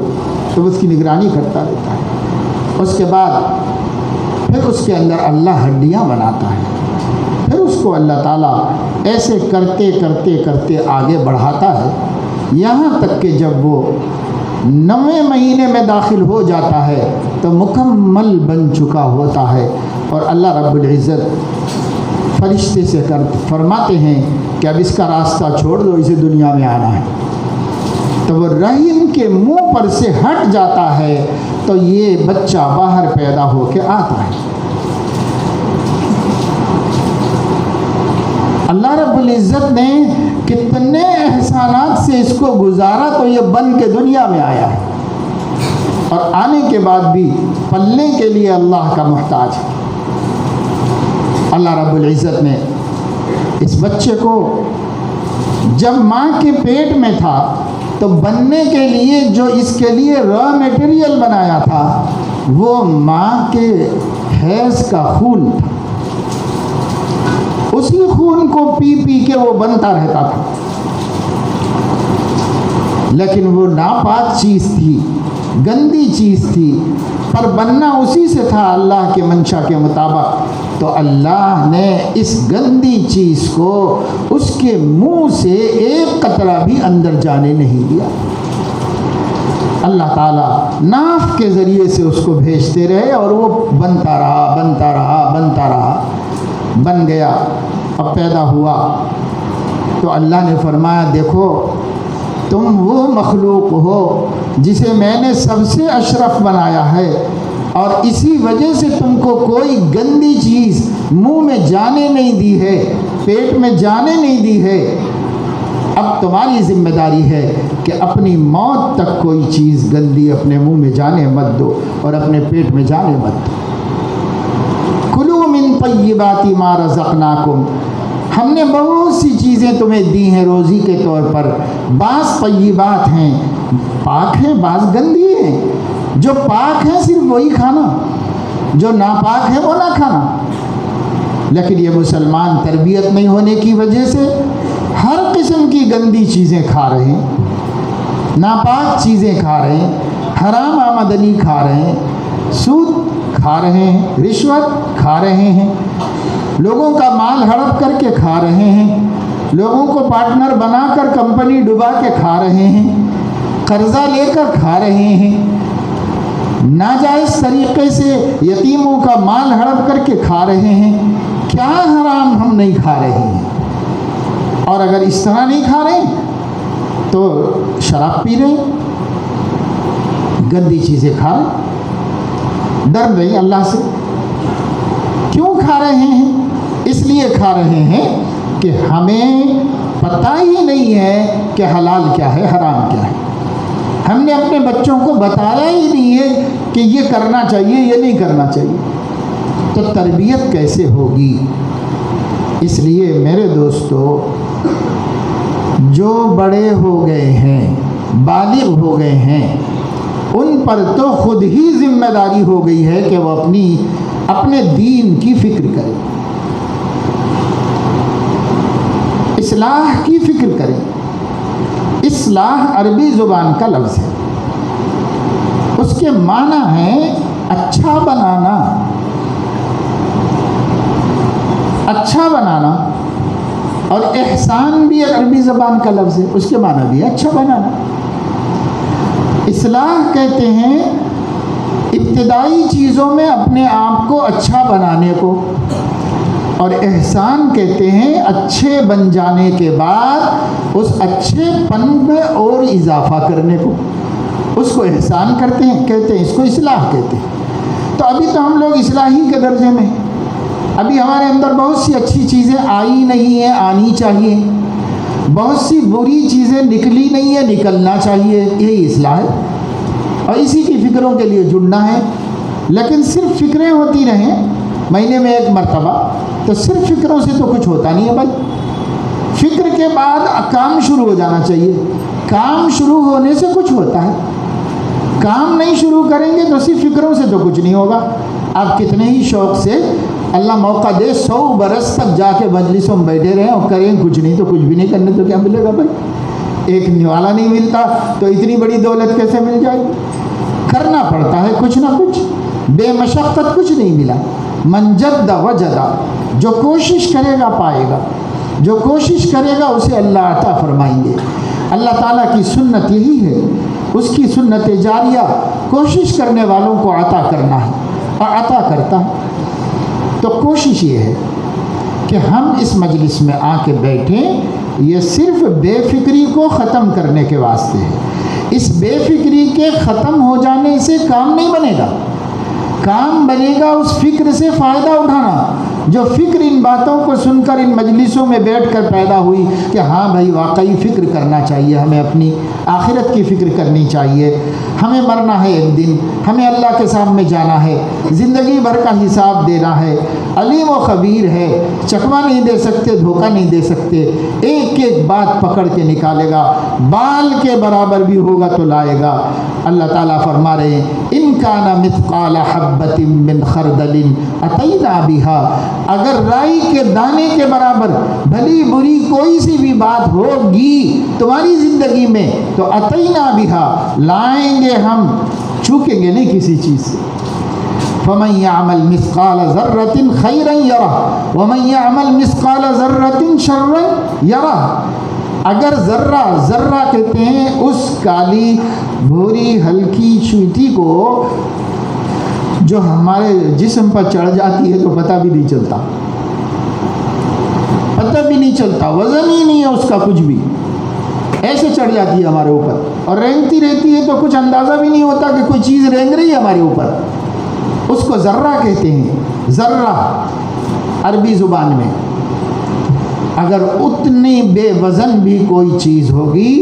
تو اس کی نگرانی کرتا رہتا ہے۔ اس کے بعد پھر اس کے اندر اللہ ہڈیاں بناتا ہے، پھر اس کو اللہ تعالیٰ ایسے کرتے کرتے کرتے آگے بڑھاتا ہے، یہاں تک کہ جب وہ 9ویں مہینے میں داخل ہو جاتا ہے تو مکمل بن چکا ہوتا ہے، اور اللہ رب العزت فرشتے سے فرماتے ہیں کہ اب اس کا راستہ چھوڑ دو، اسے دنیا میں آنا ہے۔ تو وہ رحم کے منہ پر سے ہٹ جاتا ہے تو یہ بچہ باہر پیدا ہو کے آتا ہے۔ اللہ رب العزت نے کتنے احسانات سے اس کو گزارا تو یہ بن کے دنیا میں آیا ہے، اور آنے کے بعد بھی پلنے کے لیے اللہ کا محتاج ہے۔ اللہ رب العزت نے اس بچے کو جب ماں کے پیٹ میں تھا تو بننے کے لیے جو اس کے لیے را میٹیریل بنایا تھا وہ ماں کے حیض کا خون تھا، اسی خون کو پی پی کے وہ بنتا رہتا تھا، لیکن وہ ناپاک چیز تھی، گندی چیز تھی، پر بننا اسی سے تھا اللہ کے منشا کے مطابق۔ تو اللہ نے اس گندی چیز کو اس کے منہ سے ایک قطرہ بھی اندر جانے نہیں دیا۔ اللہ تعالیٰ ناف کے ذریعے سے اس کو بھیجتے رہے اور وہ بنتا رہا بنتا رہا بنتا رہا، بن گیا۔ اب پیدا ہوا تو اللہ نے فرمایا دیکھو تم وہ مخلوق ہو جسے میں نے سب سے اشرف بنایا ہے، اور اسی وجہ سے تم کو کوئی گندی چیز منہ میں جانے نہیں دی ہے، پیٹ میں جانے نہیں دی ہے۔ اب تمہاری ذمہ داری ہے کہ اپنی موت تک کوئی چیز گندی اپنے منہ میں جانے مت دو اور اپنے پیٹ میں جانے مت دو۔ کلوا من طیبات ما رزقناکم، ہم نے بہت سی چیزیں تمہیں دی ہیں روزی کے طور پر، بعض طیبات ہیں، پاک ہیں، بعض گندی ہیں۔ جو پاک ہے صرف وہی کھانا، جو ناپاک ہے وہ نہ کھانا۔ لیکن یہ مسلمان تربیت نہیں ہونے کی وجہ سے ہر قسم کی گندی چیزیں کھا رہے ہیں، ناپاک چیزیں کھا رہے ہیں، حرام آمدنی کھا رہے ہیں، سود کھا رہے ہیں، رشوت کھا رہے ہیں، لوگوں کا مال ہڑپ کر کے کھا رہے ہیں، لوگوں کو پارٹنر بنا کر کمپنی ڈبا کے کھا رہے ہیں، قرضہ لے کر کھا رہے ہیں، ناجائز طریقے سے یتیموں کا مال ہڑپ کر کے کھا رہے ہیں۔ کیا حرام ہم نہیں کھا رہے ہیں؟ اور اگر اس طرح نہیں کھا رہے تو شراب پی رہے ہیں، گندی چیزیں کھا رہے ہیں، ڈر نہیں اللہ سے۔ کیوں کھا رہے ہیں؟ اس لیے کھا رہے ہیں کہ ہمیں پتہ ہی نہیں ہے کہ حلال کیا ہے حرام کیا ہے، ہم نے اپنے بچوں کو بتایا ہی نہیں ہے کہ یہ کرنا چاہیے یہ نہیں کرنا چاہیے، تو تربیت کیسے ہوگی؟ اس لیے میرے دوستو، جو بڑے ہو گئے ہیں، بالغ ہو گئے ہیں، ان پر تو خود ہی ذمہ داری ہو گئی ہے کہ وہ اپنے دین کی فکر کریں، اصلاح کی فکر کریں۔ اصلاح عربی زبان کا لفظ ہے، اس کے معنی ہے اچھا بنانا، اچھا بنانا، اور احسان بھی عربی زبان کا لفظ ہے، اس کے معنی بھی ہے اچھا بنانا۔ اصلاح کہتے ہیں ابتدائی چیزوں میں اپنے آپ کو اچھا بنانے کو، اور احسان کہتے ہیں اچھے بن جانے کے بعد اس اچھے پن میں اور اضافہ کرنے کو، اس کو احسان کہتے ہیں، اس کو اصلاح کہتے ہیں۔ تو ابھی تو ہم لوگ اصلاحی کے درجے میں، ابھی ہمارے اندر بہت سی اچھی چیزیں آئی نہیں ہیں، آنی چاہیے، بہت سی بری چیزیں نکلی نہیں ہیں، نکلنا چاہیے، یہی اصلاح ہے، اور اسی کی فکروں کے لیے جڑنا ہے۔ لیکن صرف فکریں ہوتی رہیں مہینے میں ایک مرتبہ، تو صرف فکروں سے تو کچھ ہوتا نہیں ہے بھائی، فکر کے بعد کام شروع ہو جانا چاہیے، کام شروع ہونے سے کچھ ہوتا ہے، کام نہیں شروع کریں گے تو صرف فکروں سے تو کچھ نہیں ہوگا۔ آپ کتنے ہی شوق سے اللہ موقع دے 100 برس تک جا کے مجلسوں میں بیٹھے رہیں اور کریں کچھ نہیں، تو کچھ بھی نہیں کرنے تو کیا ملے گا بھائی؟ ایک نوالا نہیں ملتا تو اتنی بڑی دولت کیسے مل جائے گی؟ کرنا پڑتا ہے کچھ نہ کچھ، بے مشقت کچھ نہیں ملا۔ من جد وجد، جو کوشش کرے گا پائے گا، جو کوشش کرے گا اسے اللہ عطا فرمائیں گے۔ اللہ تعالیٰ کی سنت یہی ہے، اس کی سنت جاریہ کوشش کرنے والوں کو عطا کرنا ہے اور عطا کرتا ہے۔ تو کوشش یہ ہے کہ ہم اس مجلس میں آ کے بیٹھیں، یہ صرف بے فکری کو ختم کرنے کے واسطے ہے۔ اس بے فکری کے ختم ہو جانے سے کام نہیں بنے گا، کام بنے گا اس فکر سے فائدہ اٹھانا جو فکر ان باتوں کو سن کر ان مجلسوں میں بیٹھ کر پیدا ہوئی کہ ہاں بھائی واقعی فکر کرنا چاہیے، ہمیں اپنی آخرت کی فکر کرنی چاہیے، ہمیں مرنا ہے ایک دن، ہمیں اللہ کے سامنے جانا ہے، زندگی بھر کا حساب دینا ہے، علیم و خبیر ہے، چکما نہیں دے سکتے، دھوکہ نہیں دے سکتے، ایک ایک بات پکڑ کے نکالے گا، بال کے برابر بھی ہوگا تو لائے گا۔ اللہ تعالیٰ فرما رہے ہیں ان کان مثقال حبۃ من خردل اتینا بها، اگر رائی کے دانے کے برابر بھلی بری کوئی سی بھی بات ہوگی تمہاری زندگی میں تو اتینا بها، لائیں گے ہم، چوکیں گے نہیں کسی چیز سے۔ فمن يعمل مثقال ذرة خيرا يره ومن يعمل مثقال ذرة شرا يره، اگر ذرہ، ذرہ کہتے ہیں اس کالی بھوری ہلکی چیونٹی کو جو ہمارے جسم پر چڑھ جاتی ہے تو پتہ بھی نہیں چلتا، پتہ بھی نہیں چلتا، وزن ہی نہیں ہے اس کا کچھ بھی، ایسے چڑھ جاتی ہے ہمارے اوپر اور رینگتی رہتی ہے تو کچھ اندازہ بھی نہیں ہوتا کہ کوئی چیز رینگ رہی ہے ہمارے اوپر، اس کو ذرہ کہتے ہیں۔ ذرہ عربی زبان میں اگر اتنی بے وزن بھی کوئی چیز ہوگی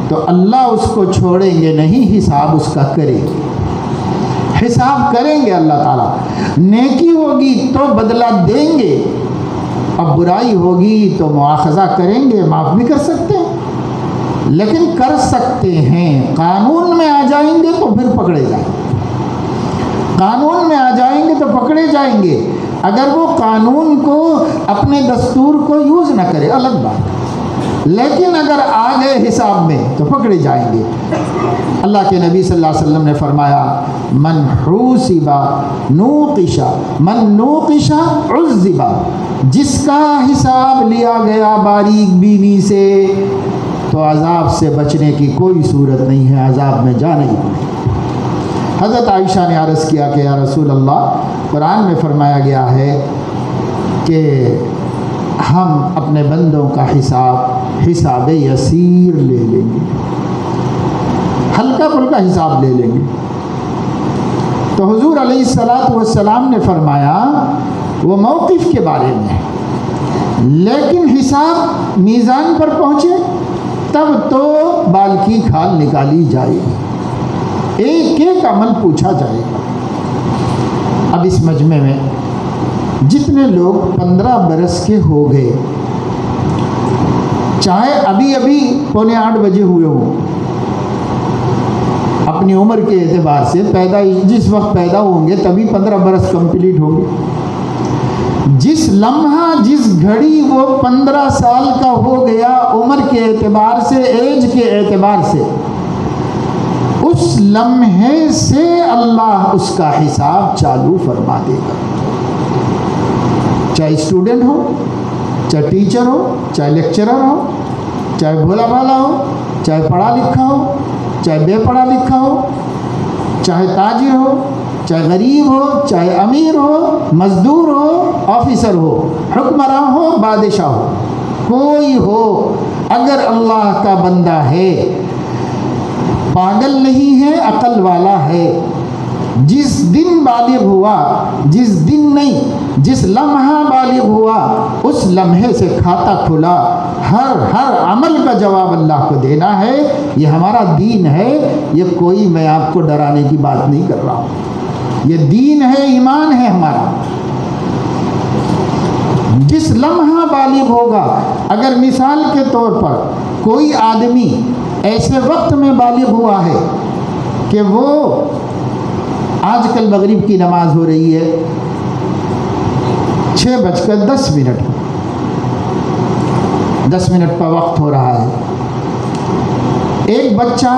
تو اللہ اس کو چھوڑیں گے نہیں، حساب اس کا کریں گے، حساب کریں گے اللہ تعالیٰ۔ نیکی ہوگی تو بدلہ دیں گے اور برائی ہوگی تو مواخذہ کریں گے، معاف بھی کر سکتے ہیں، لیکن کر سکتے ہیں۔ قانون میں آ جائیں گے تو پھر پکڑے جائیں گے، قانون میں آ جائیں گے تو پکڑے جائیں گے، اگر وہ قانون کو اپنے دستور کو یوز نہ کرے الگ بات، لیکن اگر آ گئے حساب میں تو پکڑے جائیں گے۔ اللہ کے نبی صلی اللہ علیہ وسلم نے فرمایا من حوسب نوقش من نوقش عذب، جس کا حساب لیا گیا باریک بینی سے تو عذاب سے بچنے کی کوئی صورت نہیں ہے، عذاب میں جانا ہی پڑے۔ حضرت عائشہ نے عرض کیا کہ یا رسول اللہ، قرآن میں فرمایا گیا ہے کہ ہم اپنے بندوں کا حساب یسیر لے لیں گے، ہلکا پھلکا حساب لے لیں گے۔ تو حضور علیہ الصلاۃ والسلام نے فرمایا وہ موقف کے بارے میں، لیکن حساب میزان پر پہنچے تب تو بال کی کھال نکالی جائے گی، ایک ایک عمل پوچھا جائے گا۔ اب اس مجمع میں جتنے لوگ 15 برس کے ہو گئے، چاہے ابھی 7:45 بجے ہوئے ہوں، اپنی عمر کے اعتبار سے جس وقت پیدا ہوں گے تبھی 15 برس کمپلیٹ ہوں گے، جس لمحہ جس گھڑی وہ 15 سال کا ہو گیا عمر کے اعتبار سے، ایج کے اعتبار سے، اس لمحے سے اللہ اس کا حساب چالو فرما دے گا، چاہے اسٹوڈنٹ ہو، چاہے ٹیچر ہو، چاہے لیکچرر ہو، چاہے بھولا بھالا ہو، چاہے پڑھا لکھا ہو، چاہے بے پڑھا لکھا ہو، چاہے تاجر ہو، چاہے غریب ہو، چاہے امیر ہو، مزدور ہو، آفیسر ہو، حکمراں ہو، بادشاہ ہو، کوئی ہو، اگر اللہ کا بندہ ہے، پاگل نہیں ہے، عقل والا ہے، جس دن بالغ ہوا، جس دن نہیں، جس لمحہ بالغ ہوا، اس لمحے سے کھاتا کھلا، ہر عمل کا جواب اللہ کو دینا ہے۔ یہ ہمارا دین ہے، یہ کوئی میں آپ کو ڈرانے کی بات نہیں کر رہا ہوں، یہ دین ہے، ایمان ہے ہمارا۔ جس لمحہ بالغ ہوگا، اگر مثال کے طور پر کوئی آدمی ایسے وقت میں بالغ ہوا ہے کہ وہ آج کل مغرب کی نماز ہو رہی ہے 6:10 10 کا وقت ہو رہا ہے، ایک بچہ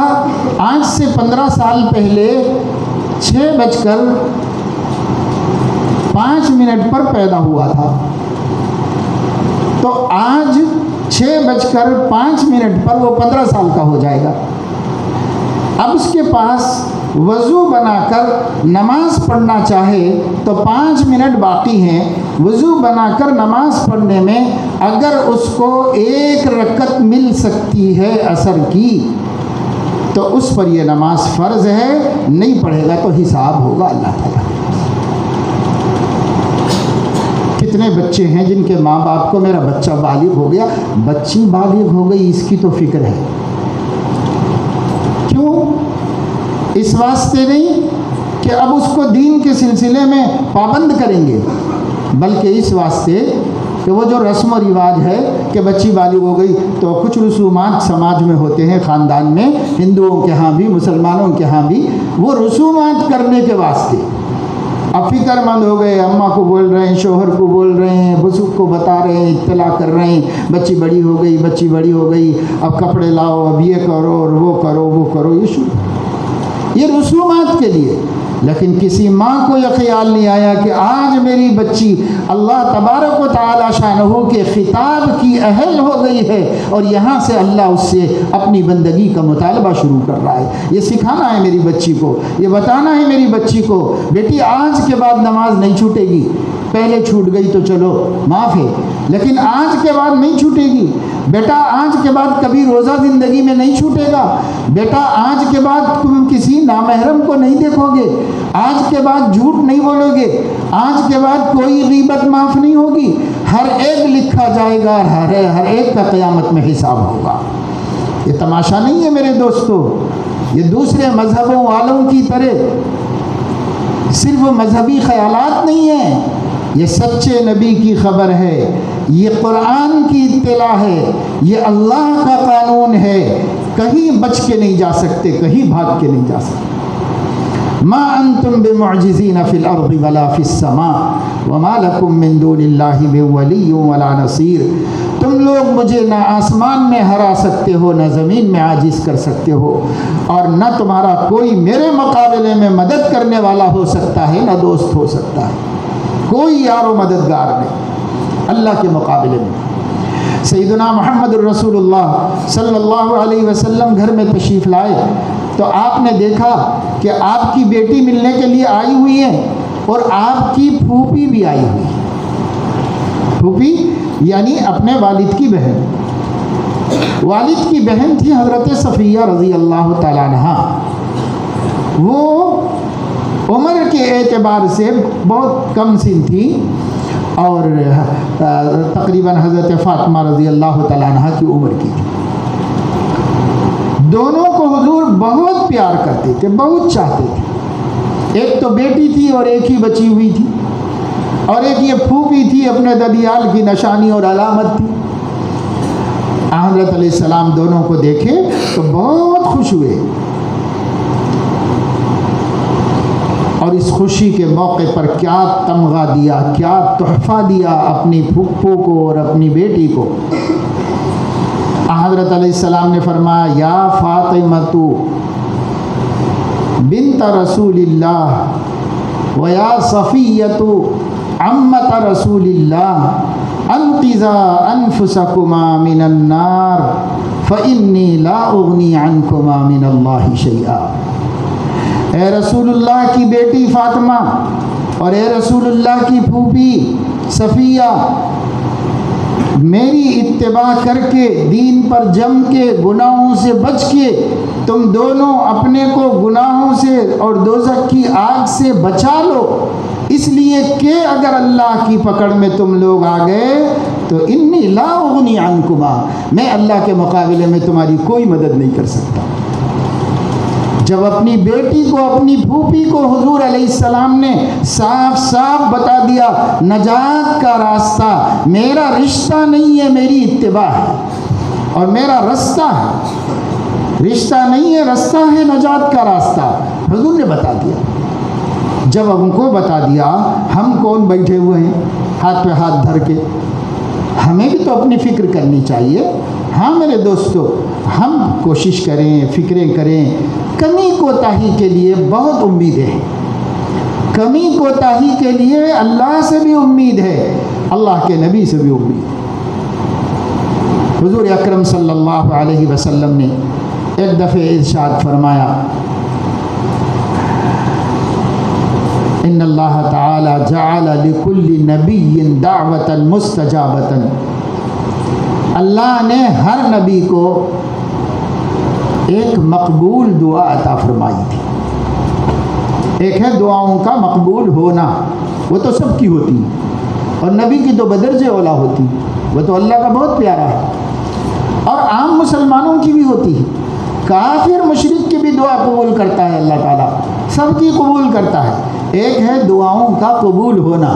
آج سے 15 سال پہلے 6:05 5 منٹ پر پیدا ہوا تھا، تو آج 6:05 پر وہ 15 سال کا ہو جائے گا۔ اب اس کے پاس وضو بنا کر نماز پڑھنا چاہے تو 5 منٹ باقی ہیں، وضو بنا کر نماز پڑھنے میں اگر اس کو 1 رکعت مل سکتی ہے عصر کی تو اس پر یہ نماز فرض ہے، نہیں پڑھے گا تو حساب ہوگا اللہ تعالیٰ۔ کتنے بچے ہیں جن کے ماں باپ کو میرا بچہ بالغ ہو گیا، بچی بالغ ہو گئی اس کی تو فکر ہے، کیوں؟ اس واسطے نہیں کہ اب اس کو دین کے سلسلے میں پابند کریں گے، بلکہ اس واسطے کہ وہ جو رسم و رواج ہے کہ بچی بالغ ہو گئی تو کچھ رسومات سماج میں ہوتے ہیں، خاندان میں، ہندوؤں کے ہاں بھی مسلمانوں کے ہاں بھی، وہ رسومات کرنے کے واسطے اب فکر مند ہو گئے، اماں کو بول رہے ہیں، شوہر کو بول رہے ہیں، بزرگ کو بتا رہے ہیں، اطلاع کر رہے ہیں، بچی بڑی ہو گئی، بچی بڑی ہو گئی، اب کپڑے لاؤ، اب یہ کرو اور وہ کرو وہ کرو، یہ رسومات کے لیے۔ لیکن کسی ماں کو یہ خیال نہیں آیا کہ آج میری بچی اللہ تبارک و تعالی شانہ کے خطاب کی اہل ہو گئی ہے اور یہاں سے اللہ اس سے اپنی بندگی کا مطالبہ شروع کر رہا ہے۔ یہ سکھانا ہے میری بچی کو، یہ بتانا ہے میری بچی کو، بیٹی آج کے بعد نماز نہیں چھوٹے گی، پہلے چھوٹ گئی تو چلو معاف ہے، لیکن آج کے بعد نہیں چھوٹے گی، بیٹا آج کے بعد کبھی روزہ زندگی میں نہیں چھوٹے گا، بیٹا آج کے بعد تم کسی نامحرم کو نہیں دیکھو گے، آج کے بعد جھوٹ نہیں بولو گے، آج کے بعد کوئی غیبت معاف نہیں ہوگی، ہر ایک لکھا جائے گا، ہر ایک کا قیامت میں حساب ہوگا۔ یہ تماشا نہیں ہے میرے دوستو، یہ دوسرے مذہبوں والوں کی طرح صرف مذہبی خیالات نہیں ہیں، یہ سچے نبی کی خبر ہے، یہ قرآن کی اطلاع ہے، یہ اللہ کا قانون ہے، کہیں بچ کے نہیں جا سکتے، کہیں بھاگ کے نہیں جا سکتے۔ ما انتم بمعجزین فی الارض ولا فی السماء وما لکم من دون اللہ من ولی ولا نصیر۔ تم لوگ مجھے نہ آسمان میں ہرا سکتے ہو، نہ زمین میں عاجز کر سکتے ہو، اور نہ تمہارا کوئی میرے مقابلے میں مدد کرنے والا ہو سکتا ہے، نہ دوست ہو سکتا ہے، کوئی یار و مددگار نہیں اللہ کے مقابلے میں۔ سیدنا محمد الرسول اللہ صلی اللہ علیہ وسلم گھر میں تشریف لائے تو آپ نے دیکھا کہ آپ کی بیٹی ملنے کے لیے آئی ہوئی ہے اور آپ کی پھوپھی بھی آئی ہوئی ہے۔ پھوپھی یعنی اپنے والد کی بہن، والد کی بہن تھی حضرت صفیہ رضی اللہ تعالیٰ عنہا، وہ عمر کے اعتبار سے بہت کم سن تھی اور تقریباً حضرت فاطمہ رضی اللہ تعالیٰ عنہ کی عمر کی تھی۔ دونوں کو حضور بہت پیار کرتے تھے، بہت چاہتے تھے، ایک تو بیٹی تھی اور ایک ہی بچی ہوئی تھی، اور ایک یہ پھوپھی تھی، اپنے ددیال کی نشانی اور علامت تھی۔ حضرت علیہ السلام دونوں کو دیکھے تو بہت خوش ہوئے، اور اس خوشی کے موقع پر کیا تمغہ دیا، کیا تحفہ دیا اپنی پھوپھو کو اور اپنی بیٹی کو۔ حضرت علیہ السلام نے فرمایا، یا فاطمۃ بنت رسول اللہ و یا صفیۃ عمۃ رسول اللہ انقذا انفسکما من النار فانی لا اغنی عنکما من اللہ شیئا۔ اے رسول اللہ کی بیٹی فاطمہ اور اے رسول اللہ کی پھوپھی صفیہ، میری اتباع کر کے دین پر جم کے گناہوں سے بچ کے تم دونوں اپنے کو گناہوں سے اور دوزخ کی آگ سے بچا لو، اس لیے کہ اگر اللہ کی پکڑ میں تم لوگ آ گئے تو انی لا اغنی عنکما، میں اللہ کے مقابلے میں تمہاری کوئی مدد نہیں کر سکتا۔ جب اپنی بیٹی کو، اپنی پھوپھی کو حضور علیہ السلام نے صاف صاف بتا دیا، نجات کا راستہ میرا رشتہ نہیں ہے، میری اتباع ہے، اور میرا رستہ ہے، رشتہ نہیں ہے، رستہ ہے نجات کا راستہ، حضور نے بتا دیا۔ جب ہم کو بتا دیا، ہم کون بیٹھے ہوئے ہیں ہاتھ پہ ہاتھ دھر کے؟ ہمیں بھی تو اپنی فکر کرنی چاہیے۔ ہاں میرے دوستو، ہم کوشش کریں، فکریں کریں، کمی کوتاہی کے لیے بہت امیدیں ہیں، کمی کوتاہی کے لیے اللہ سے بھی امید ہے، اللہ کے نبی سے بھی امید ہے۔ حضور اکرم صلی اللہ علیہ وسلم نے ایک دفعہ ارشاد فرمایا، ان اللہ تعالی جعل لکل نبی دعوۃ مستجابۃ، اللہ نے ہر نبی کو ایک مقبول دعا عطا فرمائی تھی۔ ایک ہے دعاؤں کا مقبول ہونا، وہ تو سب کی ہوتی ہے، اور نبی کی تو بدرجہ اولا ہوتی ہے، وہ تو اللہ کا بہت پیارا ہے، اور عام مسلمانوں کی بھی ہوتی ہے۔ کافر مشرک کی بھی دعا قبول کرتا ہے اللہ تعالیٰ، سب کی قبول کرتا ہے۔ ایک ہے دعاؤں کا قبول ہونا،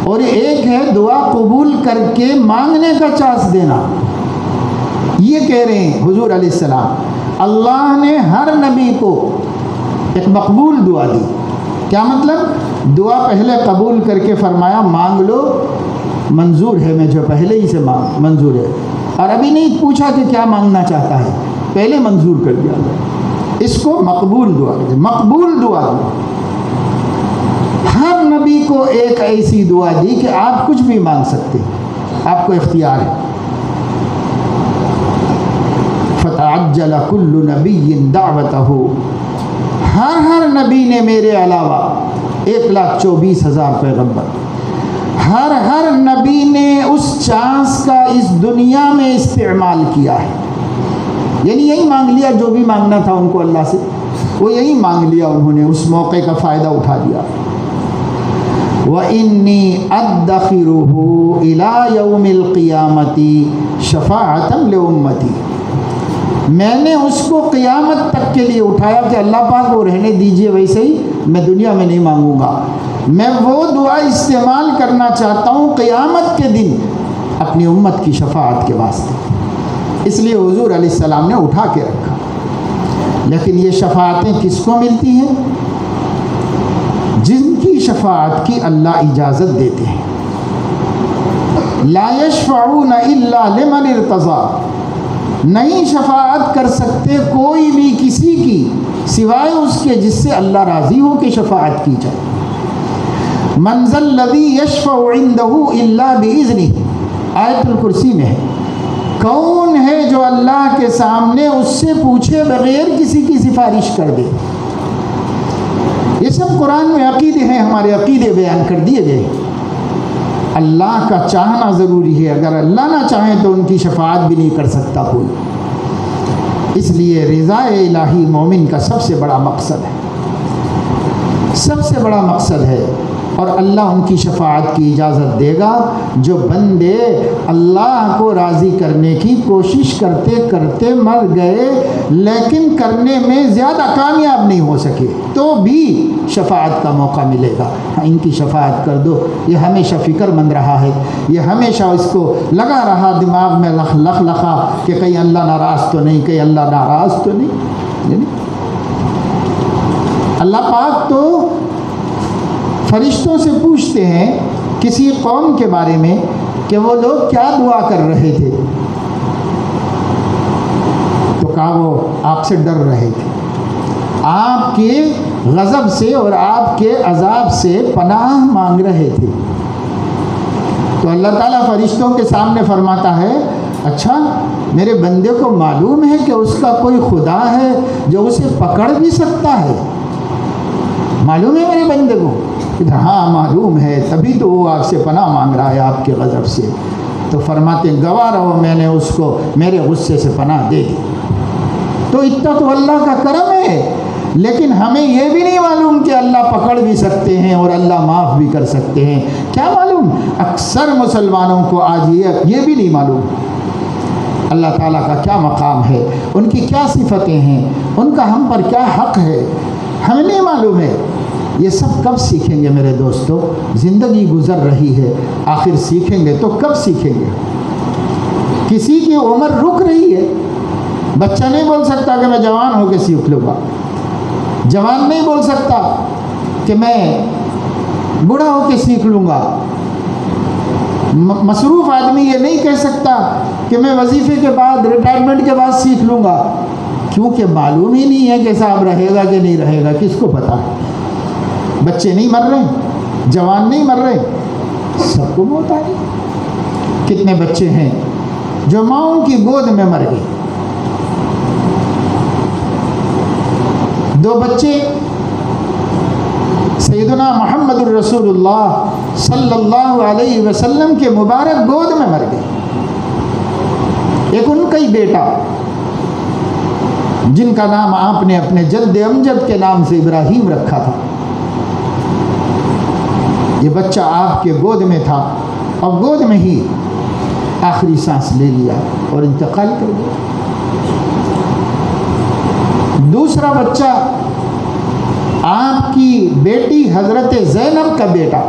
اور ایک ہے دعا قبول کر کے مانگنے کا چانس دینا۔ یہ کہہ رہے ہیں حضور علیہ السلام، اللہ نے ہر نبی کو ایک مقبول دعا دی۔ کیا مطلب؟ دعا پہلے قبول کر کے فرمایا مانگ لو، منظور ہے، میں جو پہلے ہی سے منظور ہے، اور ابھی نہیں پوچھا کہ کیا مانگنا چاہتا ہے، پہلے منظور کر دیا۔ اس کو مقبول دعا کہتے ہیں، مقبول دعا دی۔ ہر نبی کو ایک ایسی دعا دی کہ آپ کچھ بھی مانگ سکتے ہیں، آپ کو اختیار ہے۔ فتعجل کل نبی دعوتہ، ہر نبی نے میرے علاوہ 1,24,000 پیغمبر، ہر نبی نے اس چانس کا اس دنیا میں استعمال کیا ہے، یعنی یہی مانگ لیا جو بھی مانگنا تھا ان کو اللہ سے، وہ یہی مانگ لیا، انہوں نے اس موقع کا فائدہ اٹھا لیا۔ وَإِنِّي أَدَّخِرُهُ إِلَىٰ يَوْمِ الْقِيَامَةِ شَفَاعَةً لِأُمَّتِي، میں نے اس کو قیامت تک کے لیے اٹھایا کہ اللہ پاک کو رہنے دیجئے ویسے ہی، میں دنیا میں نہیں مانگوں گا، میں وہ دعا استعمال کرنا چاہتا ہوں قیامت کے دن اپنی امت کی شفاعت کے واسطے۔ اس لیے حضور علیہ السلام نے اٹھا کے رکھا۔ لیکن یہ شفاعتیں کس کو ملتی ہیں؟ جن کی شفاعت کی اللہ اجازت دیتے ہیں۔ لا یشفعون الا لمن ارتضی، نہیں شفاعت کر سکتے کوئی بھی کسی کی سوائے اس کے جس سے اللہ راضی ہو کہ شفاعت کی جائے۔ من ذا الذی یشفع عندہ الا باذنہ، آیت الکرسی میں ہے، کون ہے جو اللہ کے سامنے اس سے پوچھے بغیر کسی کی سفارش کر دے؟ یہ سب قرآن میں عقیدے ہیں، ہمارے عقیدے بیان کر دیے گئے۔ اللہ کا چاہنا ضروری ہے، اگر اللہ نہ چاہیں تو ان کی شفاعت بھی نہیں کر سکتا کوئی۔ اس لیے رضا الہی مومن کا سب سے بڑا مقصد ہے، سب سے بڑا مقصد ہے، اور اللہ ان کی شفاعت کی اجازت دے گا جو بندے اللہ کو راضی کرنے کی کوشش کرتے کرتے مر گئے لیکن کرنے میں زیادہ کامیاب نہیں ہو سکے، تو بھی شفاعت کا موقع ملے گا۔ ان کی شفاعت کر دو، یہ ہمیشہ فکر مند رہا ہے، یہ ہمیشہ اس کو لگا رہا دماغ میں لخ لخا کہ کہیں اللہ ناراض تو نہیں، کہیں اللہ ناراض تو نہیں۔ اللہ پاک تو فرشتوں سے پوچھتے ہیں کسی قوم کے بارے میں کہ وہ لوگ کیا دعا کر رہے تھے، تو کہا وہ آپ سے ڈر رہے تھے، آپ کے غضب سے اور آپ کے عذاب سے پناہ مانگ رہے تھے۔ تو اللہ تعالیٰ فرشتوں کے سامنے فرماتا ہے، اچھا میرے بندے کو معلوم ہے کہ اس کا کوئی خدا ہے جو اسے پکڑ بھی سکتا ہے؟ معلوم ہے میرے بندے کو؟ ہاں معلوم ہے، تبھی تو وہ آپ سے پناہ مانگ رہا ہے آپ کے غضب سے۔ تو فرماتے ہیں گواہ رہو میں نے اس کو میرے غصے سے پناہ دے دی۔ تو اتنا تو اللہ کا کرم ہے، لیکن ہمیں یہ بھی نہیں معلوم کہ اللہ پکڑ بھی سکتے ہیں اور اللہ معاف بھی کر سکتے ہیں۔ کیا معلوم؟ اکثر مسلمانوں کو آج یہ بھی نہیں معلوم اللہ تعالیٰ کا کیا مقام ہے، ان کی کیا صفتیں ہیں، ان کا ہم پر کیا حق ہے، ہمیں نہیں معلوم ہے۔ یہ سب کب سیکھیں گے میرے دوستو؟ زندگی گزر رہی ہے، آخر سیکھیں گے تو کب سیکھیں گے؟ کسی کی عمر رک رہی ہے، بچہ نہیں بول سکتا کہ میں جوان ہو کے سیکھ لوں گا، جوان نہیں بول سکتا کہ میں بوڑھا ہو کے سیکھ لوں گا، مصروف آدمی یہ نہیں کہہ سکتا کہ میں وظیفے کے بعد ریٹائرمنٹ کے بعد سیکھ لوں گا، کیونکہ معلوم ہی نہیں ہے کہ صاحب رہے گا کہ نہیں رہے گا، کس کو پتا ہے۔ بچے نہیں مر رہے، جوان نہیں مر رہے، سب کو موت آ گئی۔ کتنے بچے ہیں جو ماؤں کی گود میں مر گئے۔ 2 بچے سیدنا محمد الرسول اللہ صلی اللہ علیہ وسلم کے مبارک گود میں مر گئے۔ ایک ان کا ہی بیٹا جن کا نام آپ نے اپنے جد امجد کے نام سے ابراہیم رکھا تھا، یہ بچہ آپ کے گود میں تھا اور گود میں ہی آخری سانس لے لیا اور انتقال کر گیا۔ دوسرا بچہ آپ کی بیٹی حضرت زینب کا بیٹا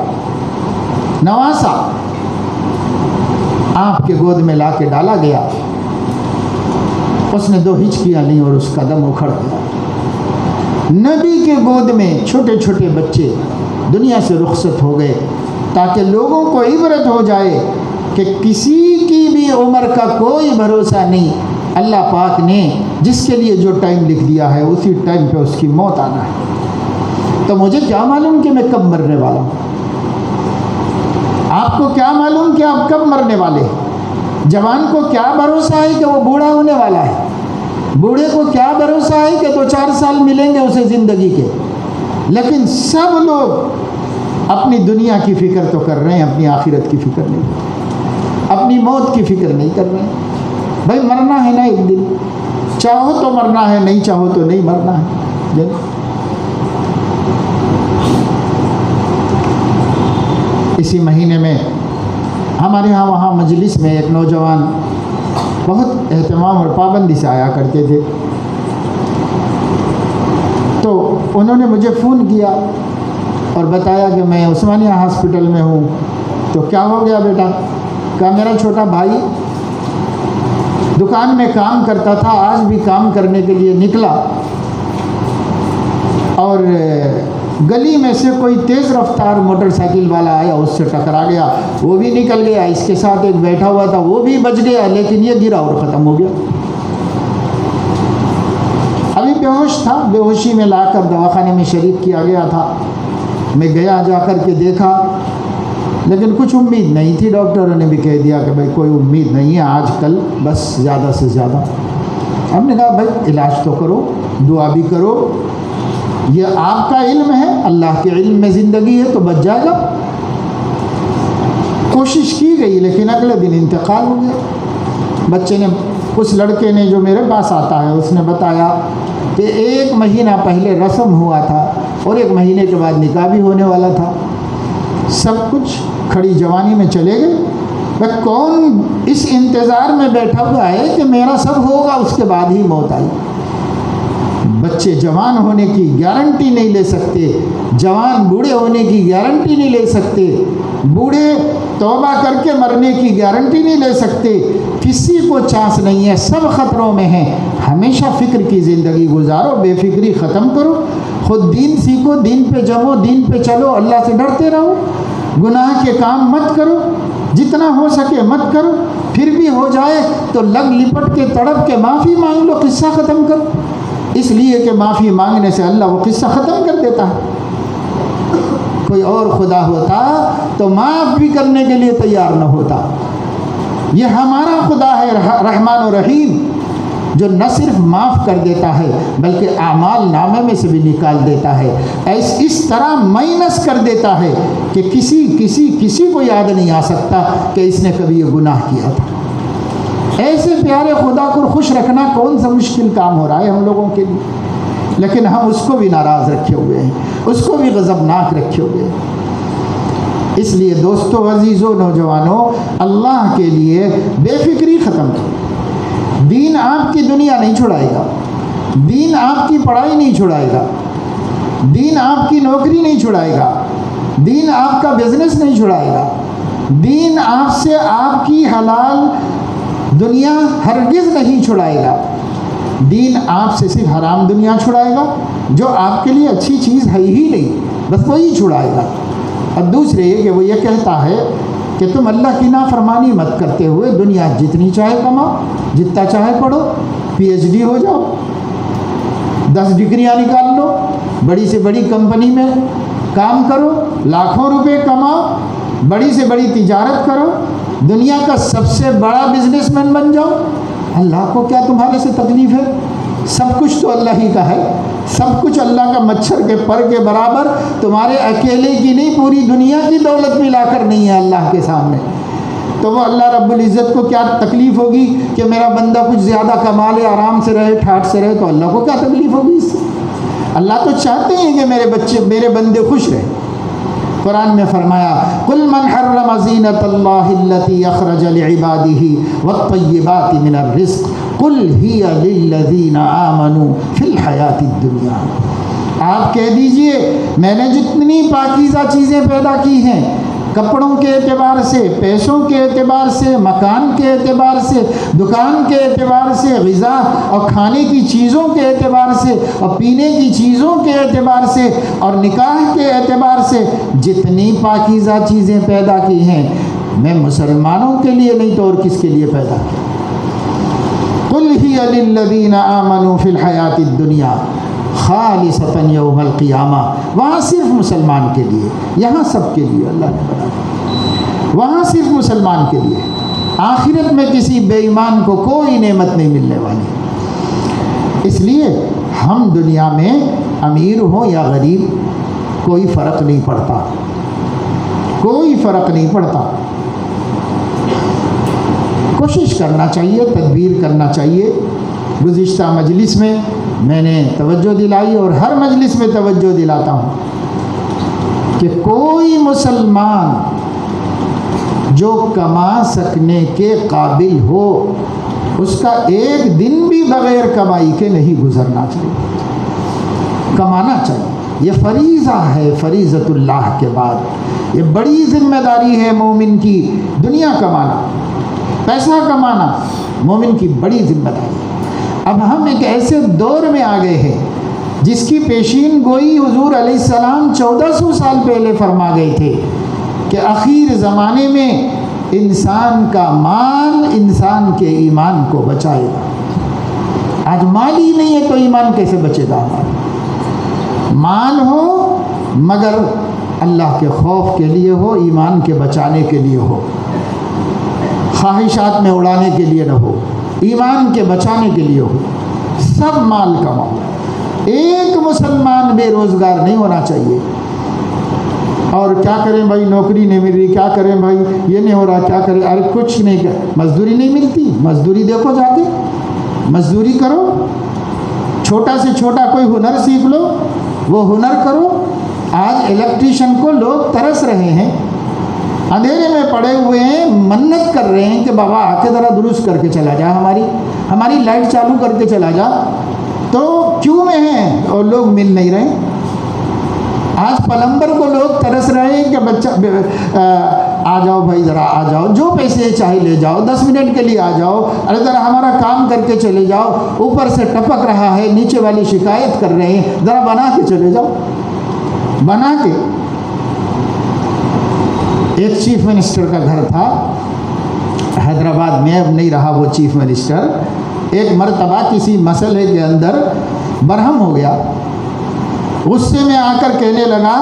نواسا آپ کے گود میں لا کے ڈالا گیا، اس نے 2 ہچکیاں لیں اور اس کا دم اکھڑ گیا۔ نبی کے گود میں چھوٹے چھوٹے بچے دنیا سے رخصت ہو گئے تاکہ لوگوں کو عبرت ہو جائے کہ کسی کی بھی عمر کا کوئی بھروسہ نہیں، اللہ پاک نے جس کے لیے جو ٹائم لکھ دیا ہے اسی ٹائم پہ اس کی موت آنا ہے۔ تو مجھے کیا معلوم کہ میں کب مرنے والا ہوں؟ آپ کو کیا معلوم کہ آپ کب مرنے والے ہیں؟ جوان کو کیا بھروسہ ہے کہ وہ بوڑھا ہونے والا ہے؟ بوڑھے کو کیا بھروسہ ہے کہ 2-4 سال ملیں گے اسے زندگی کے؟ لیکن سب لوگ اپنی دنیا کی فکر تو کر رہے ہیں، اپنی آخرت کی فکر نہیں کر رہے، اپنی موت کی فکر نہیں کر رہے ہیں۔ بھائی مرنا ہے نا ایک دن، چاہو تو مرنا ہے، نہیں چاہو تو نہیں مرنا ہے۔ اسی مہینے میں ہمارے ہاں وہاں مجلس میں ایک نوجوان بہت اہتمام اور پابندی سے آیا کرتے تھے، تو انہوں نے مجھے فون کیا اور بتایا کہ میں عثمانیہ ہاسپٹل میں ہوں۔ تو کیا ہو گیا بیٹا؟ کہا میرا چھوٹا بھائی دکان میں کام کرتا تھا، آج بھی کام کرنے کے لیے نکلا اور گلی میں سے کوئی تیز رفتار موٹر سائیکل والا آیا، اس سے ٹکرا گیا، وہ بھی نکل گیا، اس کے ساتھ ایک بیٹھا ہوا تھا وہ بھی بچ گیا، لیکن یہ گرا اور ختم ہو گیا۔ ابھی بے ہوش تھا، بے ہوشی میں لا کر دواخانے میں شریک کیا گیا تھا۔ میں گیا، جا کر کے دیکھا، لیکن کچھ امید نہیں تھی۔ ڈاکٹروں نے بھی کہہ دیا کہ بھائی کوئی امید نہیں ہے آج کل، بس زیادہ سے زیادہ۔ ہم نے کہا بھائی علاج تو کرو، دعا بھی کرو، یہ آپ کا علم ہے، اللہ کے علم میں زندگی ہے تو بچ جائے گا۔ کوشش کی گئی لیکن اگلے دن انتقال ہو گیا۔ بچے نے، اس لڑکے نے جو میرے پاس آتا ہے، اس نے بتایا کہ 1 مہینہ پہلے رسم ہوا تھا اور 1 مہینے کے بعد نکاح بھی ہونے والا تھا۔ سب کچھ کھڑی جوانی میں چلے گئے۔ میں کون اس انتظار میں بیٹھا ہوا ہے کہ میرا سب ہوگا اس کے بعد ہی موت آئی؟ بچے جوان ہونے کی گارنٹی نہیں لے سکتے، جوان بوڑھے ہونے کی گارنٹی نہیں لے سکتے، بوڑھے توبہ کر کے مرنے کی گارنٹی نہیں لے سکتے۔ کسی کو چانس نہیں ہے، سب خطروں میں ہیں۔ ہمیشہ فکر کی زندگی گزارو، بے فکری ختم کرو، خود دین سیکھو، دین پہ جمو، دین پہ چلو، اللہ سے ڈرتے رہو، گناہ کے کام مت کرو، جتنا ہو سکے مت کرو، پھر بھی ہو جائے تو لگ لپٹ کے تڑپ کے معافی مانگ لو، قصہ ختم کرو، اس لیے کہ معافی مانگنے سے اللہ وہ قصہ ختم کر دیتا ہے۔ کوئی اور خدا ہوتا تو معاف بھی کرنے کے لیے تیار نہ ہوتا۔ یہ ہمارا خدا ہے رحمان و رحیم، جو نہ صرف معاف کر دیتا ہے بلکہ اعمال نامے میں سے بھی نکال دیتا ہے، اس طرح مائنس کر دیتا ہے کہ کسی کو یاد نہیں آ سکتا کہ اس نے کبھی یہ گناہ کیا تھا۔ ایسے پیارے خدا کو خوش رکھنا کون سا مشکل کام ہو رہا ہے ہم لوگوں کے لیے، لیکن ہم اس کو بھی ناراض رکھے ہوئے ہیں، اس کو بھی غضبناک رکھے ہوئے ہیں۔ اس لیے دوستو، عزیزو، نوجوانوں، اللہ کے لیے بے فکری ختم کرو۔ دین آپ کی دنیا نہیں چھڑائے گا، دین آپ کی پڑھائی نہیں چھڑائے گا، دین آپ کی نوکری نہیں چھڑائے گا، دین آپ کا بزنس نہیں چھڑائے گا، دین آپ سے آپ کی حلال دنیا ہرگز نہیں چھڑائے گا۔ دین آپ سے صرف حرام دنیا چھڑائے گا، جو آپ کے لیے اچھی چیز ہے ہی نہیں، بس وہی چھڑائے گا۔ اور دوسرے یہ کہ وہ یہ کہتا ہے کہ تم اللہ کی نافرمانی مت کرتے ہوئے دنیا جتنی چاہے کماؤ، جتنا چاہے پڑھو، PhD ہو جاؤ، 10 ڈگریاں نکال لو، بڑی سے بڑی کمپنی میں کام کرو، لاکھوں روپے کماؤ، بڑی سے بڑی تجارت کرو، دنیا کا سب سے بڑا بزنس مین بن جاؤ، اللہ کو کیا تمہارے سے تکلیف ہے؟ سب کچھ تو اللہ ہی کا ہے، سب کچھ اللہ کا مچھر کے پر کے برابر، تمہارے اکیلے کی نہیں، پوری دنیا کی دولت ملا کر نہیں ہے اللہ کے سامنے۔ تو وہ اللہ رب العزت کو کیا تکلیف ہوگی کہ میرا بندہ کچھ زیادہ کما لے، آرام سے رہے، ٹھاٹھ سے رہے، تو اللہ کو کیا تکلیف ہوگی اس سے؟ اللہ تو چاہتے ہیں کہ میرے بندے خوش رہیں۔ قرآن میں فرمایا قل من حرم زینۃ اللہ التی اخرج لعبادہ والطیبات من الرزق قل ہی للذین آمنوا فی الحیاۃ الدنیا۔ آپ کہہ دیجئے میں نے جتنی پاکیزہ چیزیں پیدا کی ہیں، کپڑوں کے اعتبار سے، پیسوں کے اعتبار سے، مکان کے اعتبار سے، دکان کے اعتبار سے، غذا اور کھانے کی چیزوں کے اعتبار سے، اور پینے کی چیزوں کے اعتبار سے، اور نکاح کے اعتبار سے، جتنی پاکیزہ چیزیں پیدا کی ہیں میں مسلمانوں کے لیے نہیں تو اور کس کے لیے پیدا کی؟ قل ہی للذین آمنوا فی الحیاۃ الدنیا خالصۃ یوم القیامہ، وہاں صرف مسلمان کے لیے، یہاں سب کے لیے اللہ نے بنایا، وہاں صرف مسلمان کے لیے، آخرت میں کسی بے ایمان کو کوئی نعمت نہیں ملنے والی۔ اس لیے ہم دنیا میں امیر ہوں یا غریب کوئی فرق نہیں پڑتا، کوئی فرق نہیں پڑتا۔ کوشش کرنا چاہیے، تدبیر کرنا چاہیے۔ گزشتہ مجلس میں میں نے توجہ دلائی اور ہر مجلس میں توجہ دلاتا ہوں کہ کوئی مسلمان جو کما سکنے کے قابل ہو اس کا ایک دن بھی بغیر کمائی کے نہیں گزرنا چاہیے، کمانا چاہیے۔ یہ فریضہ ہے، فریضۃ اللہ کے بعد یہ بڑی ذمہ داری ہے مومن کی، دنیا کمانا، پیسہ کمانا مومن کی بڑی ذمہ داری۔ اب ہم ایک ایسے دور میں آ گئے ہیں جس کی پیشین گوئی حضور علیہ السلام 1400 سال پہلے فرما گئے تھے کہ آخر زمانے میں انسان کا مال انسان کے ایمان کو بچائے گا۔ آج مال ہی نہیں ہے تو ایمان کیسے بچے گا؟ مال ہو مگر اللہ کے خوف کے لیے ہو، ایمان کے بچانے کے لیے ہو، خواہشات میں اڑانے کے لیے نہ ہو، ایمان کے بچانے کے لیے ہو۔ سب مال کماؤ، ایک مسلمان بے روزگار نہیں ہونا چاہیے۔ اور کیا کریں بھائی، نوکری نہیں مل رہی، کیا کریں بھائی یہ نہیں ہو رہا، کیا کریں، ارے کچھ نہیں کر، مزدوری نہیں ملتی، مزدوری دیکھو جا کے، مزدوری کرو، چھوٹا سے چھوٹا کوئی ہنر سیکھ لو، وہ ہنر کرو۔ آج الیکٹریشین کو لوگ ترس رہے ہیں، اندھیرے میں پڑے ہوئے ہیں، منت کر رہے ہیں کہ بابا آ کے ذرا درست کر کے چلا جا، ہماری لائٹ چالو کر کے چلا جا۔ تو کیوں میں ہیں اور لوگ مل نہیں رہے۔ آج پلمبر کو لوگ ترس رہے ہیں کہ بچہ آ جاؤ بھائی، ذرا آ جاؤ، جو پیسے چاہے لے جاؤ، 10 منٹ کے لیے آ جاؤ، ارے ذرا ہمارا کام کر کے چلے جاؤ، اوپر سے ٹپک رہا ہے، نیچے والی شکایت کر رہے ہیں، ذرا بنا کے چلے جاؤ، بنا کے۔ ایک چیف منسٹر کا گھر تھا حیدرآباد میں، اب نہیں رہا وہ چیف منسٹر۔ ایک مرتبہ کسی مسئلے کے اندر برہم ہو گیا، غصے میں آ کر کہنے لگا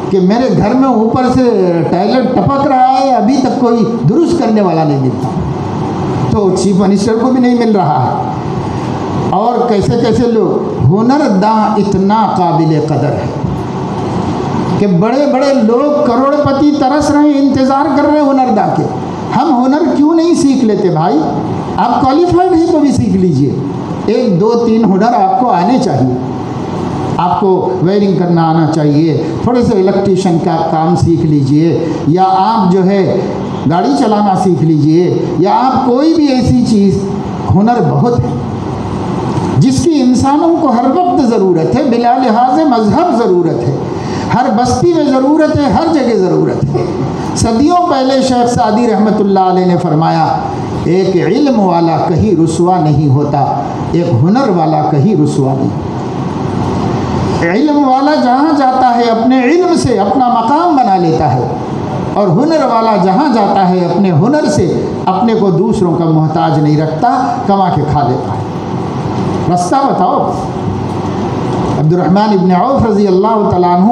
کہ میرے گھر میں اوپر سے ٹائلٹ ٹپک رہا ہے، ابھی تک کوئی درست کرنے والا نہیں ملتا۔ تو چیف منسٹر کو بھی نہیں مل رہا ہے۔ اور کیسے کیسے لوگ، ہنر داں اتنا قابل قدر ہے کہ بڑے بڑے لوگ کروڑ پتی ترس رہے ہیں، انتظار کر رہے ہیں ہنر دا کے۔ ہم ہنر کیوں نہیں سیکھ لیتے بھائی؟ آپ کوالیفائڈ ہیں تو بھی سیکھ لیجئے، 1 2 3 ہنر آپ کو آنے چاہیے۔ آپ کو ویلڈنگ کرنا آنا چاہیے، تھوڑے سے الیکٹریشین کا کام سیکھ لیجئے، یا آپ جو ہے گاڑی چلانا سیکھ لیجئے، یا آپ کوئی بھی ایسی چیز، ہنر بہت ہے جس کی انسانوں کو ہر وقت ضرورت ہے، بلا لحاظ مذہب ضرورت ہے، ہر بستی میں ضرورت ہے، ہر جگہ ضرورت ہے۔ صدیوں پہلے شیخ سعدی رحمۃ اللہ علیہ نے فرمایا، ایک علم والا کہیں رسوا نہیں ہوتا، ایک ہنر والا کہیں رسوا نہیں۔ علم والا جہاں جاتا ہے اپنے علم سے اپنا مقام بنا لیتا ہے، اور ہنر والا جہاں جاتا ہے اپنے ہنر سے اپنے کو دوسروں کا محتاج نہیں رکھتا، کما کے کھا لیتا ہے۔ رستہ بتاؤ۔ عبد الرحمن ابن عوف رضی اللہ تعالیٰ عنہ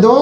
2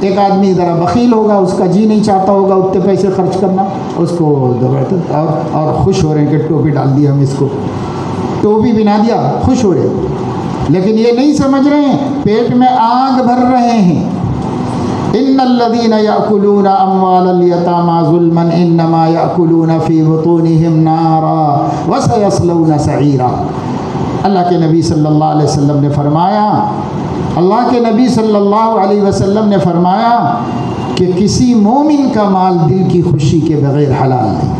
ایک آدمی ذرا بخیل ہوگا, اس کا جی نہیں چاہتا ہوگا اتنے پیسے خرچ کرنا, اس کو زبردست اور خوش ہو رہے ہیں کہ ٹوپی ڈال دیا ہم اس کو, ٹوپی بنا دیا, خوش ہو رہے ہیں. لیکن یہ نہیں سمجھ رہے ہیں پیٹ میں آگ بھر رہے ہیں. ان الذين ياكلون اموال اليتامى ظلما انما ياكلون في بطونهم نارا وسيصلون سعيرا. اللہ کے نبی صلی اللہ علیہ وسلم نے فرمایا, اللہ کے نبی صلی اللہ علیہ وسلم نے فرمایا کہ کسی مومن کا مال دل کی خوشی کے بغیر حلال نہیں.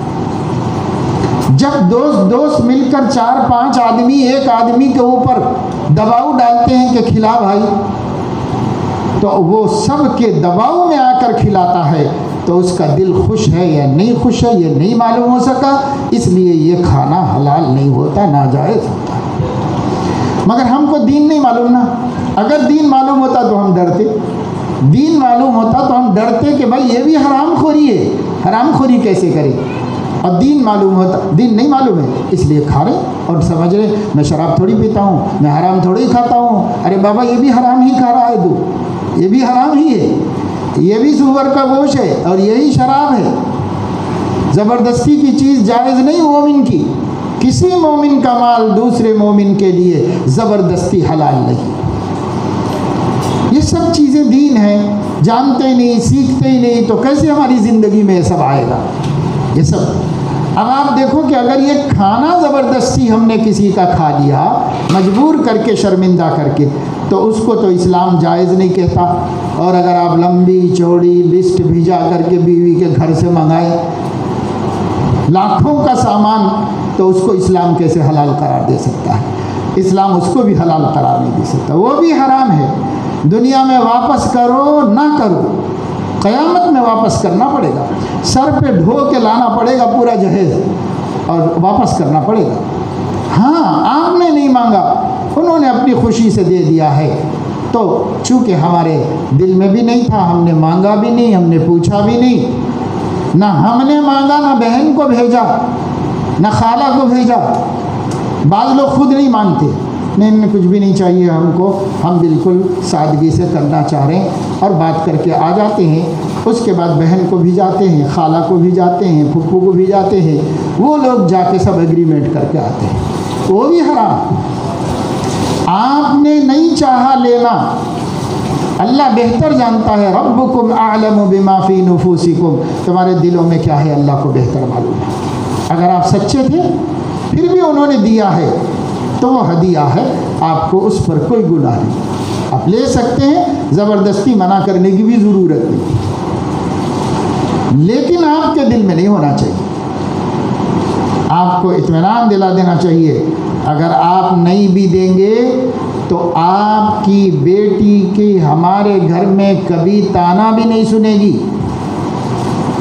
جب دوست مل کر 4-5 آدمی ایک آدمی کے اوپر دباؤ ڈالتے ہیں کہ کھلا بھائی, تو وہ سب کے دباؤ میں آ کر کھلاتا ہے, تو اس کا دل خوش ہے یا نہیں خوش ہے یہ نہیں معلوم ہو سکا, اس لیے یہ کھانا حلال نہیں ہوتا, ناجائز ہوتا. مگر ہم کو دین نہیں معلوم نا. اگر دین معلوم ہوتا تو ہم ڈرتے, دین معلوم ہوتا تو ہم ڈرتے کہ بھائی یہ بھی حرام خوری ہے, حرام خوری کیسے کرے. اور دین معلوم ہوتا, دین نہیں معلوم ہے اس لیے کھا رہے اور سمجھ رہے میں شراب تھوڑی پیتا ہوں, میں حرام تھوڑی کھاتا ہوں. ارے بابا یہ بھی حرام ہی کھا رہا ہے, تو یہ بھی حرام ہی ہے, یہ بھی سور کا گوشت ہے اور یہی شراب ہے. زبردستی کی چیز جائز نہیں مومن کی. کسی مومن کا مال دوسرے مومن کے لیے زبردستی حلال نہیں. یہ سب چیزیں دین ہیں, جانتے نہیں سیکھتے ہی نہیں, تو کیسے ہماری زندگی میں یہ سب آئے گا یہ سب. اب آپ دیکھو کہ اگر یہ کھانا زبردستی ہم نے کسی کا کھا لیا مجبور کر کے, شرمندہ کر کے, تو اس کو تو اسلام جائز نہیں کہتا. اور اگر آپ لمبی چوڑی لسٹ بھیجا کر کے بیوی کے گھر سے منگائے لاکھوں کا سامان, تو اس کو اسلام کیسے حلال قرار دے سکتا ہے. اسلام اس کو بھی حلال قرار نہیں دے سکتا, وہ بھی حرام ہے. دنیا میں واپس کرو نہ کرو, قیامت میں واپس کرنا پڑے گا. سر پہ ڈھو کے لانا پڑے گا پورا جہیز اور واپس کرنا پڑے گا. ہاں آپ نے نہیں مانگا, انہوں نے اپنی خوشی سے دے دیا ہے, تو چونکہ ہمارے دل میں بھی نہیں تھا, ہم نے مانگا بھی نہیں, ہم نے پوچھا بھی نہیں, نہ ہم نے مانگا, نہ بہن کو بھیجا, نہ خالہ کو بھیجا. بعض لوگ خود نہیں مانگتے, نہیں کچھ بھی نہیں چاہیے ہم کو, ہم بالکل سادگی سے کرنا چاہ رہے ہیں, اور بات کر کے آ جاتے ہیں. اس کے بعد بہن کو بھی جاتے ہیں, خالہ کو بھی جاتے ہیں, پھپھو کو بھی جاتے ہیں. وہ لوگ جا کے سب ایگریمنٹ کر کے آتے ہیں, وہ بھی حرام. آپ نے نہیں چاہا لینا, اللہ بہتر جانتا ہے. ربکم اعلم بما فی نفوسکم, تمہارے دلوں میں کیا ہے اللہ کو بہتر معلوم ہے. اگر آپ سچے تھے پھر بھی انہوں نے دیا ہے تو وہ ہدیہ ہے, آپ کو اس پر کوئی گناہ نہیں, آپ لے سکتے ہیں. زبردستی منع کرنے کی بھی ضرورت نہیں, لیکن آپ کے دل میں نہیں ہونا چاہیے. آپ کو اطمینان دلا دینا چاہیے, اگر آپ نہیں بھی دیں گے تو آپ کی بیٹی کی ہمارے گھر میں کبھی طعنہ بھی نہیں سنے گی.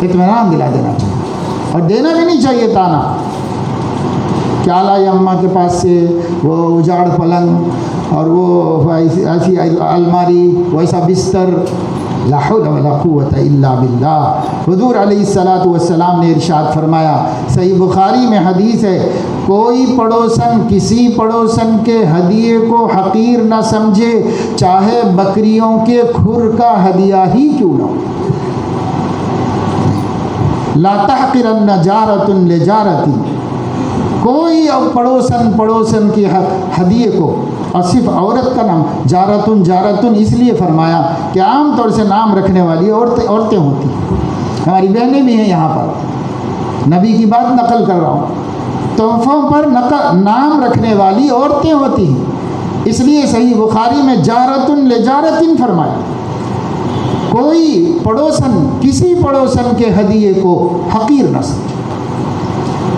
اطمینان دلا دینا چاہیے, اور دینا بھی نہیں چاہیے طعنہ. کیا لائی اماں کے پاس سے وہ اجاڑ پلنگ اور وہ ایسی الماری, ویسا بستر, لا حول ولا قوت الا باللہ. حضور علیہ الصلاۃ والسلام نے ارشاد فرمایا, صحیح بخاری میں حدیث ہے, کوئی پڑوسن کسی پڑوسن کے ہدیے کو حقیر نہ سمجھے, چاہے بکریوں کے کھر کا ہدیہ ہی کیوں نہ ہو. لا تحقرن جارۃ لجارۃ, کوئی پڑوسن کی ہدیے کو, اور صرف عورت کا نام جارتن اس لیے فرمایا کہ عام طور سے نام رکھنے والی عورتیں ہوتی ہیں. ہماری بہنیں بھی ہیں یہاں پر, نبی کی بات نقل کر رہا ہوں. تحفوں پر نام رکھنے والی عورتیں ہوتی ہیں, اس لیے صحیح بخاری میں جارتن لجارتن فرمایا. کوئی پڑوسن کسی پڑوسن کے ہدیے کو حقیر نہ سمجھے.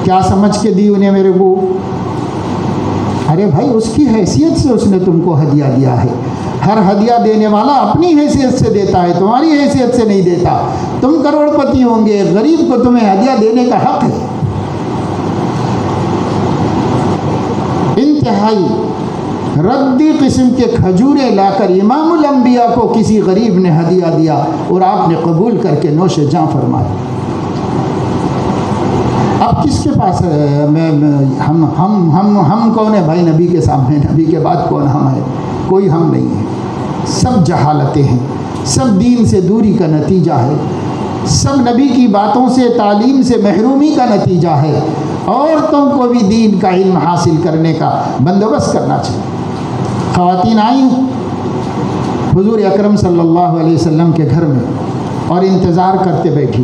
کیا سمجھ کے دی انہیں میرے کو؟ ارے بھائی اس کی حیثیت سے اس نے تم کو ہدیہ دیا ہے. ہر ہدیہ دینے والا اپنی حیثیت سے دیتا ہے, تمہاری حیثیت سے نہیں دیتا. تم کروڑ پتی ہوں گے, غریب کو تمہیں ہدیہ دینے کا حق ہے. انتہائی ردی قسم کے کھجورے لا کر امام الانبیاء کو کسی غریب نے ہدیہ دیا اور آپ نے قبول کر کے نوش جاں فرمایا. اب کس کے پاس ہم کون ہے بھائی؟ نبی کے سامنے, نبی کے بعد کون ہم ہے؟ کوئی ہم نہیں ہے. سب جہالتیں ہیں، سب دین سے دوری کا نتیجہ ہے، سب نبی کی باتوں سے تعلیم سے محرومی کا نتیجہ ہے۔ عورتوں کو بھی دین کا علم حاصل کرنے کا بندوبست کرنا چاہیے۔ خواتین آئیں حضور اکرم صلی اللہ علیہ وسلم کے گھر میں اور انتظار کرتے بیٹھی۔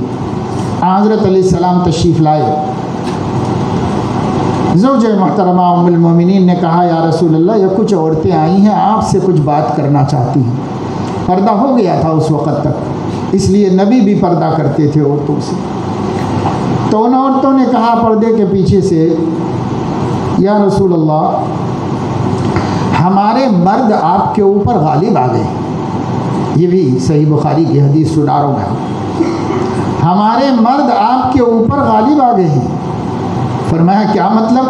حضرت علیہ السلام تشریف لائے۔ زوجہ محترمہ ام المومنین نے کہا یا رسول اللہ یہ کچھ عورتیں آئی ہیں، آپ سے کچھ بات کرنا چاہتی ہیں۔ پردہ ہو گیا تھا اس وقت تک، اس لیے نبی بھی پردہ کرتے تھے عورتوں سے۔ تو ان عورتوں نے کہا پردے کے پیچھے سے، یا رسول اللہ ہمارے مرد آپ کے اوپر غالب آ گئے۔ یہ بھی صحیح بخاری کی حدیث سنا رہا ہوں، ہمارے مرد آپ کے اوپر غالب آ گئے ہیں۔ فرمایا کیا مطلب؟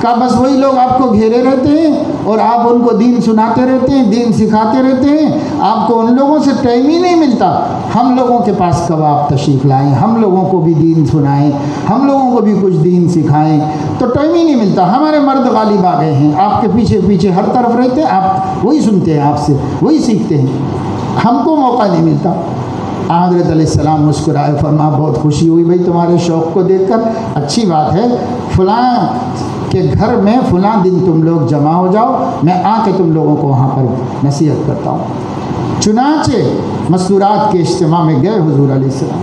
کہا بس وہی لوگ آپ کو گھیرے رہتے ہیں اور آپ ان کو دین سناتے رہتے ہیں، دین سکھاتے رہتے ہیں، آپ کو ان لوگوں سے ٹائم ہی نہیں ملتا۔ ہم لوگوں کے پاس کب آپ تشریف لائیں، ہم لوگوں کو بھی دین سنائیں، ہم لوگوں کو بھی کچھ دین سکھائیں، تو ٹائم ہی نہیں ملتا۔ ہمارے مرد غالب آ گئے ہیں، آپ کے پیچھے پیچھے ہر طرف رہتے ہیں، آپ وہی سنتے ہیں، آپ سے وہی سیکھتے ہیں، ہم کو موقع نہیں ملتا۔ حضرت علیہ السلام مسکرائے، فرما بہت خوشی ہوئی بھائی تمہارے شوق کو دیکھ کر، اچھی بات ہے، فلاں کے گھر میں فلاں دن تم لوگ جمع ہو جاؤ، میں آ کے تم لوگوں کو وہاں پر نصیحت کرتا ہوں۔ چنانچہ مستورات کے اجتماع میں گئے حضور علیہ السلام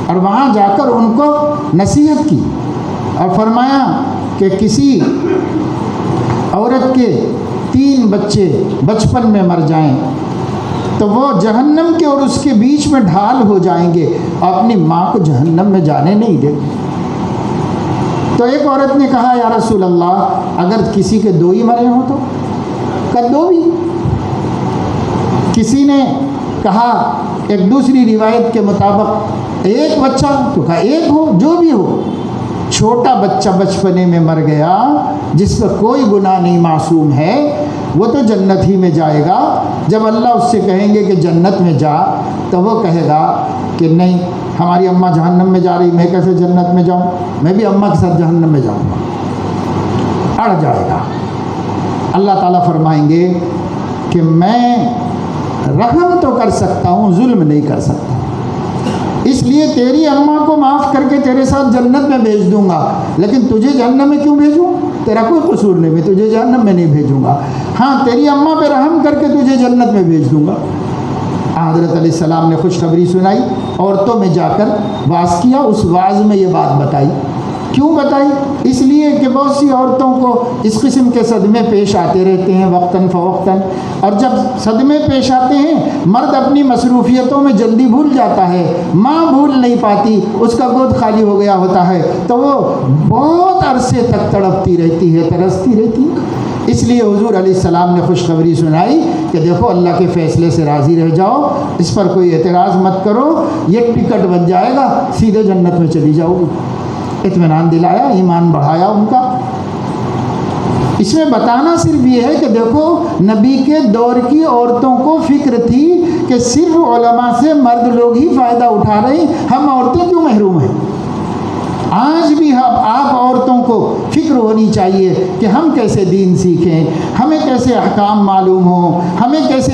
اور وہاں جا کر ان کو نصیحت کی اور فرمایا کہ کسی عورت کے 3 بچے بچپن میں مر جائیں تو وہ جہنم کے اور اس کے بیچ میں ڈھال ہو جائیں گے، اپنی ماں کو جہنم میں جانے نہیں دیں گے۔ تو ایک عورت نے کہا یا رسول اللہ اگر کسی کے 2 ہی مرے ہوں تو؟ کہا 2 بھی۔ کسی نے کہا ایک دوسری روایت کے مطابق 1 بچہ، تو کہا 1 ہو، جو بھی ہو۔ چھوٹا بچہ بچپنے میں مر گیا جس پر کوئی گناہ نہیں، معصوم ہے، وہ تو جنت ہی میں جائے گا۔ جب اللہ اس سے کہیں گے کہ جنت میں جا تو وہ کہے گا کہ نہیں ہماری اماں جہنم میں جا رہی، میں کیسے جنت میں جاؤں، میں بھی اماں کے ساتھ جہنم میں جاؤں گا، اڑ جائے گا۔ اللہ تعالیٰ فرمائیں گے کہ میں رحم تو کر سکتا ہوں، ظلم نہیں کر سکتا، اس لیے تیری اماں کو معاف کر کے تیرے ساتھ جنت میں بھیج دوں گا، لیکن تجھے جہنم میں کیوں بھیجوں؟ تیرا کوئی قصور نہیں، میں تجھے جہنم میں نہیں بھیجوں گا، ہاں تیری اماں پہ رحم کر کے تجھے جنت میں بھیج دوں گا۔ حضرت علیہ السلام نے خوشخبری سنائی، عورتوں میں جا کر واعظ کیا، اس واعظ میں یہ بات بتائی۔ کیوں بتائی؟ اس لیے کہ بہت سی عورتوں کو اس قسم کے صدمے پیش آتے رہتے ہیں وقتاً فوقتاً، اور جب صدمے پیش آتے ہیں مرد اپنی مصروفیتوں میں جلدی بھول جاتا ہے، ماں بھول نہیں پاتی، اس کا گود خالی ہو گیا ہوتا ہے تو وہ بہت عرصے تک تڑپتی رہتی ہے، ترستی رہتی ہے۔ اس لیے حضور علیہ السلام نے خوشخبری سنائی کہ دیکھو اللہ کے فیصلے سے راضی رہ جاؤ، اس پر کوئی اعتراض مت کرو، یہ ٹکٹ بن جائے گا، سیدھے جنت میں چلی جاؤ گی۔ اطمینان دلایا، ایمان بڑھایا ان کا۔ اس میں بتانا صرف یہ ہے کہ دیکھو نبی کے دور کی عورتوں کو فکر تھی کہ صرف علماء سے مرد لوگ ہی فائدہ اٹھا رہے ہیں، ہم عورتیں کیوں محروم ہیں۔ آج بھی آپ عورتوں کو فکر ہونی چاہیے کہ ہم کیسے دین سیکھیں، ہمیں کیسے احکام معلوم ہوں، ہمیں کیسے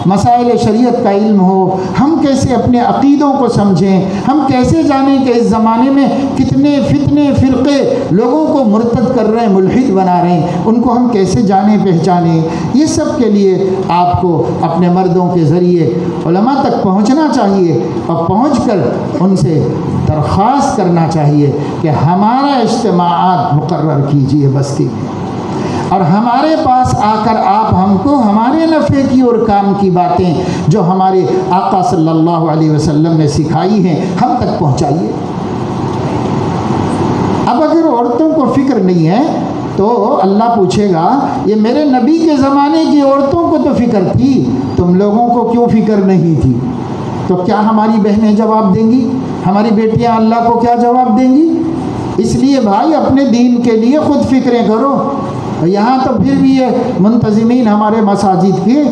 مسائل شریعت کا علم ہو، ہم کیسے اپنے عقیدوں کو سمجھیں، ہم کیسے جانیں کہ اس زمانے میں کتنے فتنے فرقے لوگوں کو مرتد کر رہے ہیں، ملحد بنا رہے ہیں، ان کو ہم کیسے جانیں پہچانیں۔ یہ سب کے لیے آپ کو اپنے مردوں کے ذریعے علماء تک پہنچنا چاہیے اور پہنچ کر ان سے درخواست کرنا چاہیے کہ ہمارا اجتماعات مقرر کیجئے بستی میں، اور ہمارے پاس آ کر آپ ہم کو ہمارے نفع کی اور کام کی باتیں جو ہمارے آقا صلی اللہ علیہ وسلم نے سکھائی ہیں ہم تک پہنچائیے۔ اب اگر عورتوں کو فکر نہیں ہے تو اللہ پوچھے گا یہ میرے نبی کے زمانے کی عورتوں کو تو فکر تھی، تم لوگوں کو کیوں فکر نہیں تھی؟ تو کیا ہماری بہنیں جواب دیں گی؟ ہماری بیٹیاں اللہ کو کیا جواب دیں گی؟ اس لیے بھائی اپنے دین کے لیے خود فکریں کرو۔ یہاں تو پھر بھی یہ منتظمین ہمارے مساجد کے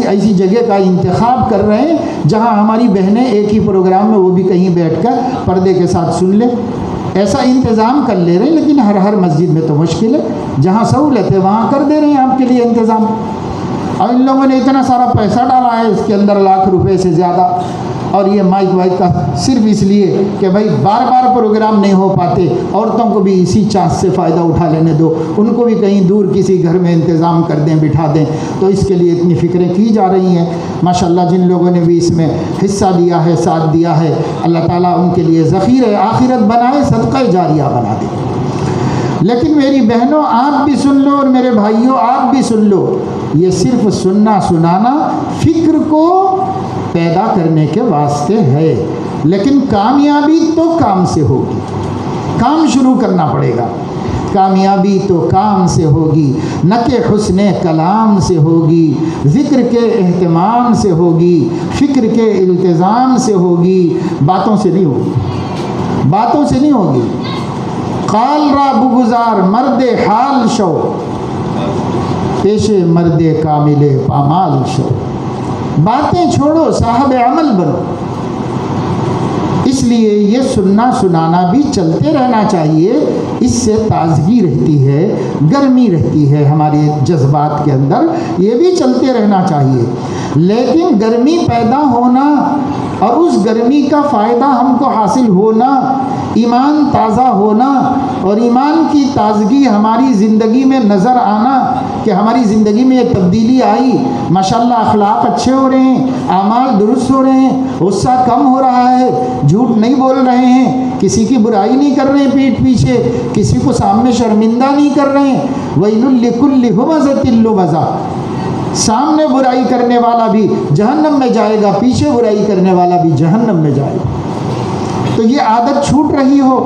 ایسی جگہ کا انتخاب کر رہے ہیں جہاں ہماری بہنیں ایک ہی پروگرام میں وہ بھی کہیں بیٹھ کر پردے کے ساتھ سن لیں، ایسا انتظام کر لے رہے ہیں، لیکن ہر مسجد میں تو مشکل ہے، جہاں سہولت ہے وہاں کر دے رہے ہیں آپ کے لیے انتظام۔ اور ان لوگوں نے اتنا سارا پیسہ ڈالا ہے اس کے اندر، لاکھ روپے سے زیادہ، اور یہ مائک وائک کا صرف اس لیے کہ بھائی بار بار پروگرام نہیں ہو پاتے، عورتوں کو بھی اسی چانس سے فائدہ اٹھا لینے دو، ان کو بھی کہیں دور کسی گھر میں انتظام کر دیں، بٹھا دیں، تو اس کے لیے اتنی فکریں کی جا رہی ہیں۔ ماشاءاللہ جن لوگوں نے بھی اس میں حصہ دیا ہے، ساتھ دیا ہے، اللہ تعالیٰ ان کے لیے ذخیرہ آخرت بنائے، صدقہ جاریہ بنا دے۔ لیکن میری بہنوں آپ بھی سن لو اور میرے بھائیوں آپ بھی سن لو، یہ صرف سننا سنانا فکر کو پیدا کرنے کے واسطے ہے، لیکن کامیابی تو کام سے ہوگی، کام شروع کرنا پڑے گا۔ کامیابی تو کام سے ہوگی، نہ کہ حسن کلام سے ہوگی، ذکر کے اہتمام سے ہوگی، فکر کے التزام سے ہوگی، باتوں سے نہیں ہوگی، باتوں سے نہیں ہوگی۔ قال را بگزار مرد حال شو، پیش مرد کامل پامال شو، باتیں چھوڑو صاحب عمل بنو۔ اس لیے یہ سننا سنانا بھی چلتے رہنا چاہیے، اس سے تازگی رہتی ہے، گرمی رہتی ہے ہمارے جذبات کے اندر، یہ بھی چلتے رہنا چاہیے۔ لیکن گرمی پیدا ہونا اور اس گرمی کا فائدہ ہم کو حاصل ہونا، ایمان تازہ ہونا اور ایمان کی تازگی ہماری زندگی میں نظر آنا کہ ہماری زندگی میں یہ تبدیلی آئی، ماشاءاللہ اخلاق اچھے ہو رہے ہیں، اعمال درست ہو رہے ہیں، غصہ کم ہو رہا ہے، جھوٹ نہیں بول رہے ہیں، کسی کی برائی نہیں کر رہے ہیں پیٹھ پیچھے، کسی کو سامنے شرمندہ نہیں کر رہے ہیں۔ وَيْلٌ لِكُلِّ هُمَزَةٍ لُمَزَةٍ، سامنے برائی کرنے والا بھی جہنم میں جائے گا، پیچھے برائی کرنے والا بھی جہنم میں جائے گا۔ تو یہ عادت چھوٹ رہی ہو،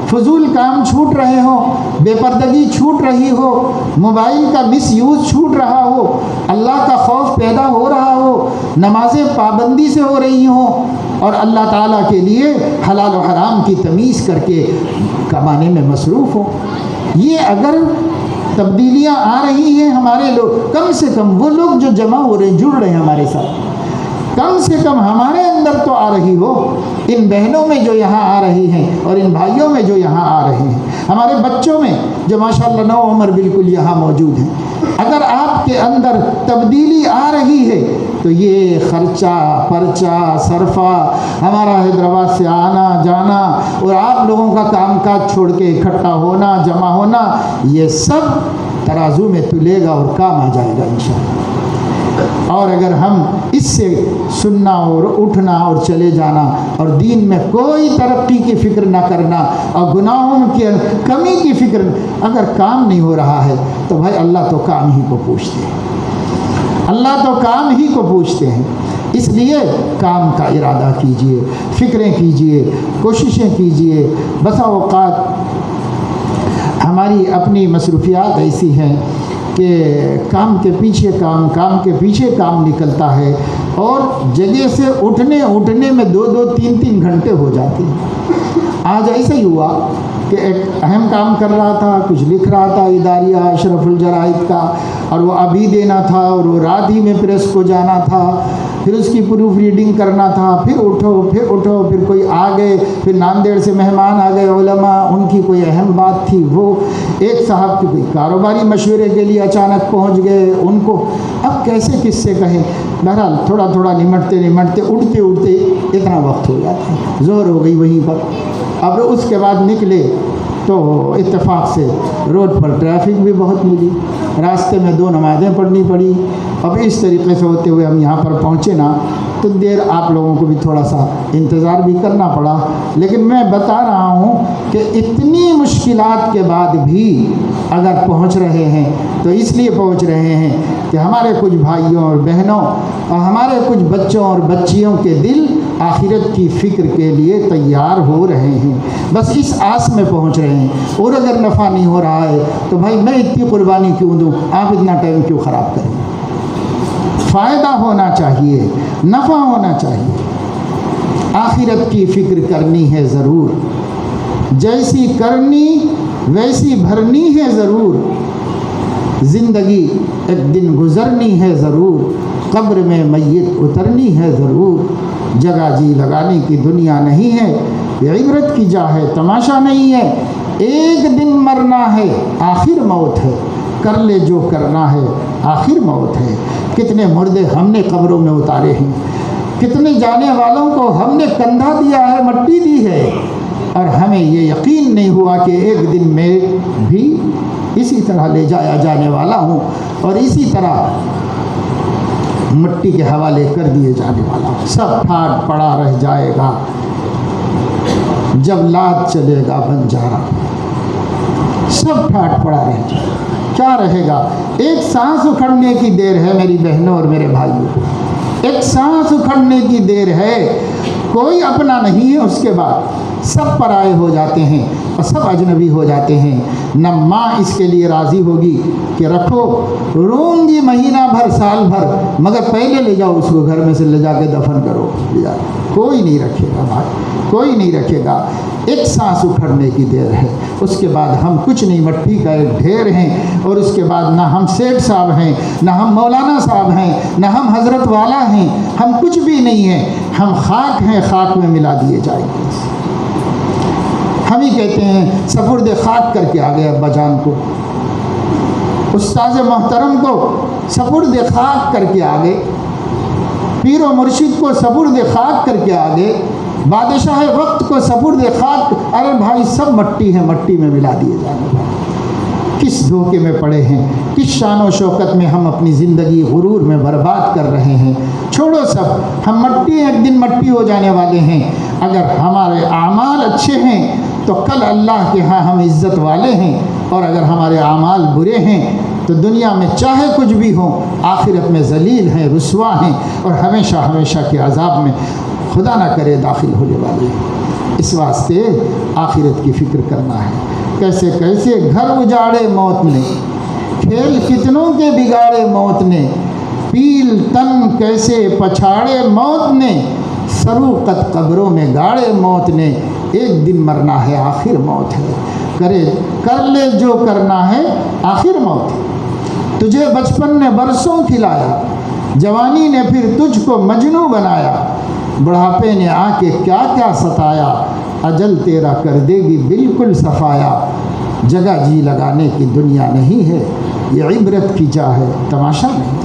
فضول کام چھوٹ رہے ہو، بے پردگی چھوٹ رہی ہو، موبائل کا مس یوز چھوٹ رہا ہو، اللہ کا خوف پیدا ہو رہا ہو، نمازیں پابندی سے ہو رہی ہوں اور اللہ تعالیٰ کے لیے حلال و حرام کی تمیز کر کے کمانے میں مصروف ہو، یہ اگر تبدیلیاں آ رہی ہیں ہمارے لوگ، کم سے کم وہ لوگ جو جمع ہو رہے ہیں، جڑ رہے ہیں ہمارے ساتھ، کم سے کم ہمارے اندر تو آ رہی ہو، ان بہنوں میں جو یہاں آ رہی ہیں اور ان بھائیوں میں جو یہاں آ رہے ہیں، ہمارے بچوں میں جو ماشاءاللہ نو عمر بالکل یہاں موجود ہیں، اگر آپ کے اندر تبدیلی آ رہی ہے تو یہ خرچہ پرچہ صرفہ، ہمارا حیدرآباد سے آنا جانا اور آپ لوگوں کا کام کاج چھوڑ کے اکٹھا ہونا جمع ہونا، یہ سب ترازو میں تلے گا اور کام آ جائے گا انشاءاللہ۔ اور اگر ہم اس سے سننا اور اٹھنا اور چلے جانا اور دین میں کوئی ترقی کی فکر نہ کرنا اور گناہوں کی کمی کی فکر، اگر کام نہیں ہو رہا ہے تو بھائی اللہ تو کام ہی کو پوچھتے ہیں، اللہ تو کام ہی کو پوچھتے ہیں۔ اس لیے کام کا ارادہ کیجئے، فکریں کیجئے، کوششیں کیجئے۔ بسا اوقات ہماری اپنی مصروفیات ایسی ہیں کہ کام کے پیچھے کام، کام کے پیچھے کام نکلتا ہے اور جگہ سے اٹھنے میں 2-3 گھنٹے ہو جاتے ہیں۔ آج ایسا ہی ہوا کہ ایک اہم کام کر رہا تھا، کچھ لکھ رہا تھا اداریہ اشرف الجرائد کا، اور وہ ابھی دینا تھا اور وہ رات ہی میں پریس کو جانا تھا، پھر اس کی پروف ریڈنگ کرنا تھا، پھر اٹھو، پھر کوئی آ گئے، پھر ناندیڑ سے مہمان آ گئے علماء، ان کی کوئی اہم بات تھی، وہ ایک صاحب کی کوئی کاروباری مشورے کے لیے اچانک پہنچ گئے، ان کو اب کیسے کس سے کہیں، بہرحال تھوڑا نمٹتے اٹھتے اتنا وقت ہو جاتا ہے، ظہر ہو گئی وہیں پر۔ اب اس کے بعد نکلے تو اتفاق سے روڈ پر ٹریفک بھی بہت ملی، راستے میں 2 نمازیں پڑھنی پڑی۔ اب اس طریقے سے ہوتے ہوئے ہم یہاں پر پہنچے نا تو دیر آپ لوگوں کو بھی تھوڑا سا انتظار بھی کرنا پڑا، لیکن میں بتا رہا ہوں کہ اتنی مشکلات کے بعد بھی اگر پہنچ رہے ہیں تو اس لیے پہنچ رہے ہیں کہ ہمارے کچھ بھائیوں اور بہنوں اور ہمارے کچھ بچوں اور بچیوں کے دل آخرت کی فکر کے لیے تیار ہو رہے ہیں، بس اس آس میں پہنچ رہے ہیں۔ اور اگر نفع نہیں ہو رہا ہے تو بھائی میں اتنی قربانی کیوں دوں، آپ اتنا ٹائم کیوں خراب کریں؟ فائدہ ہونا چاہیے، نفع ہونا چاہیے، آخرت کی فکر کرنی ہے ضرور، جیسی کرنی ویسی بھرنی ہے ضرور، زندگی ایک دن گزرنی ہے ضرور، قبر میں میت اترنی ہے ضرور، جگہ جی لگانے کی دنیا نہیں ہے، یہ عبرت کی جا ہے تماشا نہیں ہے، ایک دن مرنا ہے آخر موت ہے، کر لے جو کرنا ہے آخر موت ہے۔ کتنے مردے ہم نے قبروں میں اتارے ہیں، کتنے جانے والوں کو ہم نے کندھا دیا ہے، مٹی دی ہے، اور ہمیں یہ یقین نہیں ہوا کہ ایک دن میں بھی اسی طرح لے جایا جانے والا ہوں اور اسی طرح مٹی کے حوالے کر دیے جانے والا ہوں۔ سب پھاٹ پڑا رہ جائے گا، جب لاد چلے گا بنجارا، سب پھاٹ پڑا رہ جائے گا، کیا رہے گا؟ ایک سانس اکھڑنے کی دیر ہے میری بہنوں اور میرے بھائیوں، ایک سانس اکھڑنے کی دیر ہے، کوئی اپنا نہیں ہے۔ اس کے بعد سب پرائے ہو جاتے ہیں اور سب اجنبی ہو جاتے ہیں۔ نہ ماں اس کے لیے راضی ہوگی کہ رکھو، روں گی مہینہ بھر سال بھر، مگر پہلے لے جاؤ اس کو گھر میں سے لے جا کے دفن کرو، کوئی نہیں رکھے گا بھائی، کوئی نہیں رکھے گا۔ ایک سانس اکھڑنے کی دیر ہے، اس کے بعد ہم کچھ نہیں، مٹی کا ایک ڈھیر ہیں، اور اس کے بعد نہ ہم سیٹھ صاحب ہیں، نہ ہم مولانا صاحب ہیں، نہ ہم حضرت والا ہیں، ہم کچھ بھی نہیں ہیں، ہم خاک ہیں، خاک میں ملا دیے جائیں گے۔ ہم ہی کہتے ہیں سپرد خاک کر کے آگے ابا جان کو، استاذ محترم کو سپرد خاک کر کے آگے، پیر و مرشد کو سپرد خاک کر کے آگے، بادشاہ وقت کو سپرد خاک، ارے بھائی سب مٹی ہے، مٹی میں ملا دیے جانے والے۔ کس دھوکے میں پڑے ہیں، کس شان و شوکت میں ہم اپنی زندگی غرور میں برباد کر رہے ہیں۔ چھوڑو سب، ہم مٹی ایک دن مٹی ہو جانے والے ہیں۔ اگر ہمارے اعمال اچھے ہیں تو کل اللہ کے ہاں ہم عزت والے ہیں، اور اگر ہمارے اعمال برے ہیں تو دنیا میں چاہے کچھ بھی ہو، آخرت میں ذلیل ہیں، رسوا ہیں، اور ہمیشہ ہمیشہ کے عذاب میں خدا نہ کرے داخل ہونے والے ہیں۔ اس واسطے آخرت کی فکر کرنا ہے۔ کیسے کیسے گھر اجاڑے موت نے، کھیل کتنوں کے بگاڑے موت نے، پیل تن کیسے پچھاڑے موت نے، سروقت قبروں میں گاڑے موت نے۔ ایک دن مرنا ہے، آخر موت ہے، کر لے جو کرنا ہے آخر موت ہے۔ تجھے بچپن نے برسوں کھلایا، جوانی نے پھر تجھ کو مجنوں بنایا، بڑھاپے نے آ کے کیا کیا ستایا، اجل تیرا کر دے گی بالکل صفایا۔ جگہ جی لگانے کی دنیا نہیں ہے، یہ عبرت کی جا ہے، تماشا نہیں۔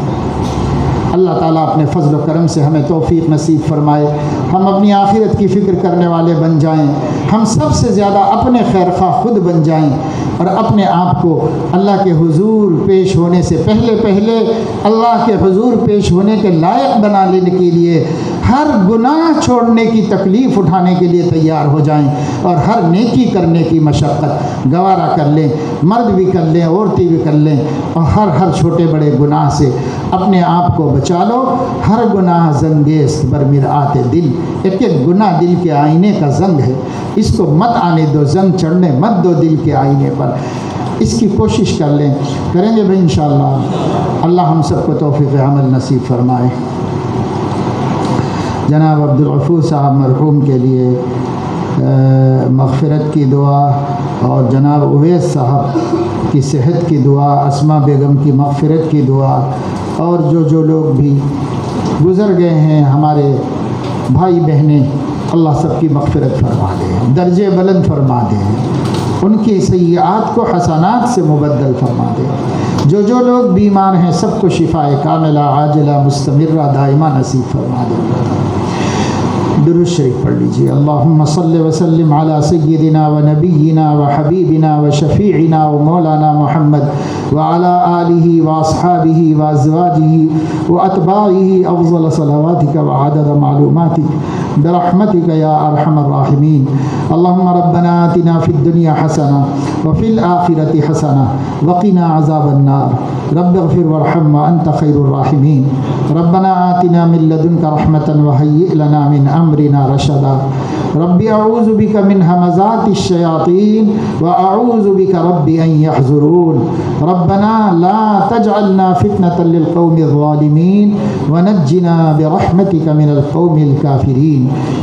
اللہ تعالیٰ اپنے فضل و کرم سے ہمیں توفیق نصیب فرمائے، ہم اپنی آخرت کی فکر کرنے والے بن جائیں، ہم سب سے زیادہ اپنے خیر خواہ خود بن جائیں، اور اپنے آپ کو اللہ کے حضور پیش ہونے سے پہلے اللہ کے حضور پیش ہونے کے لائق بنا لینے کے لیے ہر گناہ چھوڑنے کی تکلیف اٹھانے کے لیے تیار ہو جائیں، اور ہر نیکی کرنے کی مشقت گوارا کر لیں، مرد بھی کر لیں، عورتیں بھی کر لیں، اور ہر چھوٹے بڑے گناہ سے اپنے آپ کو بچا لو۔ ہر گناہ زنگیز برمرآت دل، ایک ایک گناہ دل کے آئینے کا زنگ ہے، اس کو مت آنے دو، زنگ چڑھنے مت دو دل کے آئینے پر، اس کی کوشش کر لیں، کریں گے بھائی انشاءاللہ۔ اللہ ہم سب کو توفیق عمل نصیب فرمائے۔ جناب عبدالغفور صاحب مرحوم کے لیے مغفرت کی دعا، اور جناب اویس صاحب کی صحت کی دعا، اسما بیگم کی مغفرت کی دعا، اور جو لوگ بھی گزر گئے ہیں ہمارے بھائی بہنیں، اللہ سب کی مغفرت فرما دے، درجے بلند فرما دے، ان کی سیئات کو حسنات سے مبدل فرما دے۔ جو لوگ بیمار ہیں سب کو شفائے کاملہ عاجلہ مستمرہ دائمہ نصیب فرما دے۔ درود شریف پڑھ لیجیے۔ اللہم صلی وسلم علی سیدنا و نبینا و حبیبنا و شفیعنا و مولانا محمد وعلى آلہ واصحابہ وازواجہ واتباعہ افضل صلواتک وعدد معلوماتک برحمتک یا ارحم الراحمین۔ اللہم ربنا آتنا فی الدنیا حسنہ وفی الآخرۃ حسنہ وقنا عذاب النار، رب اغفر وارحم وانت خیر الراحمین۔ ربنا آتنا من لدنک رحمۃ وہیئ لنا من امرنا رشدا، رب اعوذ بک من ہمزات الشیاطین واعوذ بک رب ان یحضرون۔ ربنا لا تجعلنا فتنة للقوم الظالمین ونجنا برحمتک من القوم الکافرین۔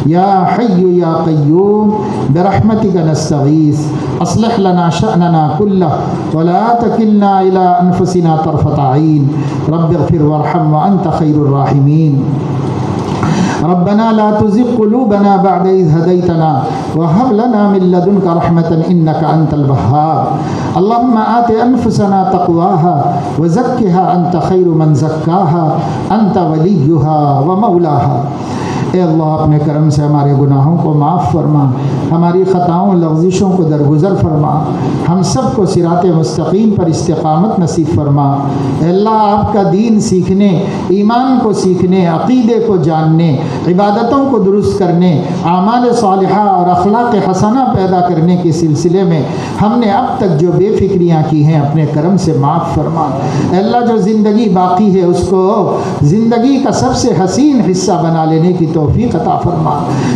یا حی یا قیوم برحمتک نستغیث، اصلح لنا شأننا کلہ ولا تکلنا الی انفسنا طرفۃ عین، رب اغفر وارحم وانت خیر الراحمین۔ ربنا لا تزغ قلوبنا بعد إذ هديتنا وهب لنا من لدنك رحمة إنك أنت الوهاب اللهم آت أنفسنا تقواها وزكها أنت خير من زكاها أنت وليها ومولاها۔ اے اللہ اپنے کرم سے ہمارے گناہوں کو معاف فرما، ہماری خطاؤں لغزشوں کو درگزر فرما، ہم سب کو صراط مستقیم پر استقامت نصیب فرما۔ اے اللہ آپ کا دین سیکھنے، ایمان کو سیکھنے، عقیدے کو جاننے، عبادتوں کو درست کرنے، اعمال صالحہ اور اخلاق حسنہ پیدا کرنے کے سلسلے میں ہم نے اب تک جو بے فکریاں کی ہیں اپنے کرم سے معاف فرما۔ اے اللہ جو زندگی باقی ہے اس کو زندگی کا سب سے حسین حصہ بنا لینے کی توفیق عطا فرما۔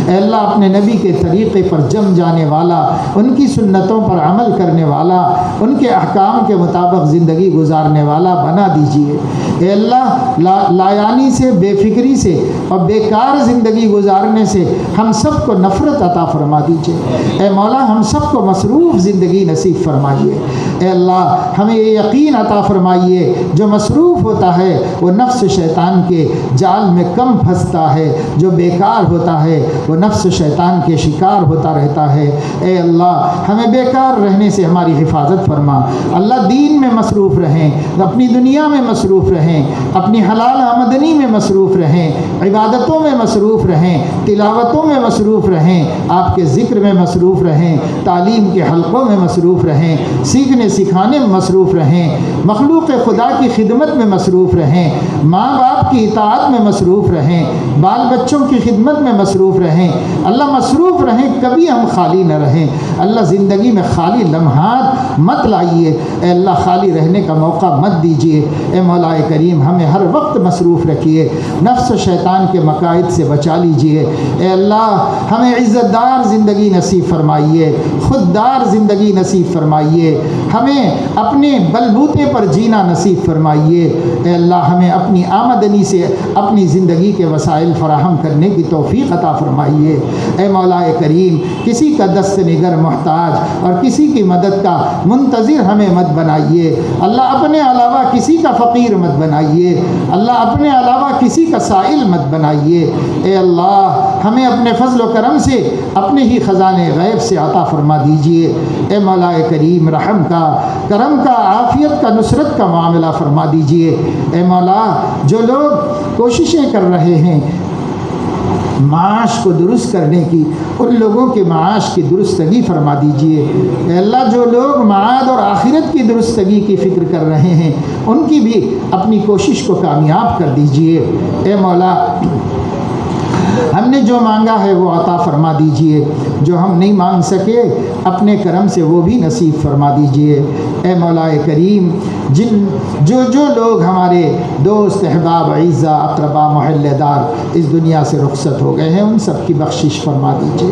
اے اللہ اپنے نبی کے طریقے پر جم جانے والا، ان کی سنتوں پر عمل کرنے والا، ان کے احکام کے مطابق زندگی گزارنے والا بنا دیجیے۔ اے اللہ لایانی سے، بے فکری سے اور بیکار زندگی گزارنے سے ہم سب کو نفرت عطا فرما دیجیے۔ اے مولا ہم سب کو مصروف زندگی نصیب فرمائیے۔ اے اللہ ہمیں یہ یقین عطا فرمائیے جو مصروف ہوتا ہے وہ نفس شیطان کے جال میں کم پھنستا ہے، جو بیکار ہوتا ہے وہ نفس شیطان کے شکار ہوتا رہتا ہے۔ اے اللہ ہمیں بیکار رہنے سے ہماری حفاظت فرما۔ اللہ دین میں مصروف رہیں، اپنی دنیا میں مصروف رہیں، اپنی حلال آمدنی میں مصروف رہیں، عبادتوں میں مصروف رہیں، تلاوتوں میں مصروف رہیں، آپ کے ذکر میں مصروف رہیں، تعلیم کے حلقوں میں مصروف رہیں، سیکھنے سکھانے میں مصروف رہیں، مخلوق خدا کی خدمت میں مصروف رہیں، ماں باپ کی اطاعت میں مصروف رہیں، بال بچوں کی خدمت میں مصروف رہیں۔ اللہ مصروف رہیں، کبھی ہم خالی نہ رہیں۔ اللہ زندگی میں خالی لمحات مت لائیے، اے اللہ خالی رہنے کا موقع مت دیجیے۔ اے مولا کریم ہمیں ہر وقت مصروف رکھیے، نفس و شیطان کے مقاصد سے بچا لیجیے۔ اے اللہ ہمیں عزت دار زندگی نصیب فرمائیے، خوددار زندگی نصیب فرمائیے، ہمیں اپنے بلبوتے پر جینا نصیب فرمائیے۔ اے اللہ ہمیں اپنی آمدنی سے اپنی زندگی کے وسائل فراہم کرنے کی توفیق عطا فرمائیے۔ اے مولا کریم کسی کا دست نگر محتاج اور کسی کی مدد کا منتظر ہمیں مت بنائیے۔ اللہ اپنے علاوہ کسی کا فقیر مت بنائیے، اللہ اپنے علاوہ کسی کا سائل مت بنائیے۔ اے اللہ ہمیں اپنے فضل و کرم سے اپنے ہی خزانے غیب سے عطا فرما دیجیے۔ اے مولا کریم رحم کا، کرم کا، عافیت کا، نصرت کا معاملہ فرما دیجیے۔ اے مولا جو لوگ کوششیں کر رہے ہیں معاش کو درست کرنے کی، ان لوگوں کے معاش کی درستگی فرما دیجیے۔ اے اللہ جو لوگ معاد اور آخرت کی درستگی کی فکر کر رہے ہیں ان کی بھی اپنی کوشش کو کامیاب کر دیجیے۔ اے مولا ہم نے جو مانگا ہے وہ عطا فرما دیجیے، جو ہم نہیں مانگ سکے اپنے کرم سے وہ بھی نصیب فرما دیجیے۔ اے مولا کریم جو لوگ ہمارے دوست احباب اعزاء اقربا محلے دار اس دنیا سے رخصت ہو گئے ہیں ان سب کی بخشش فرما دیجیے،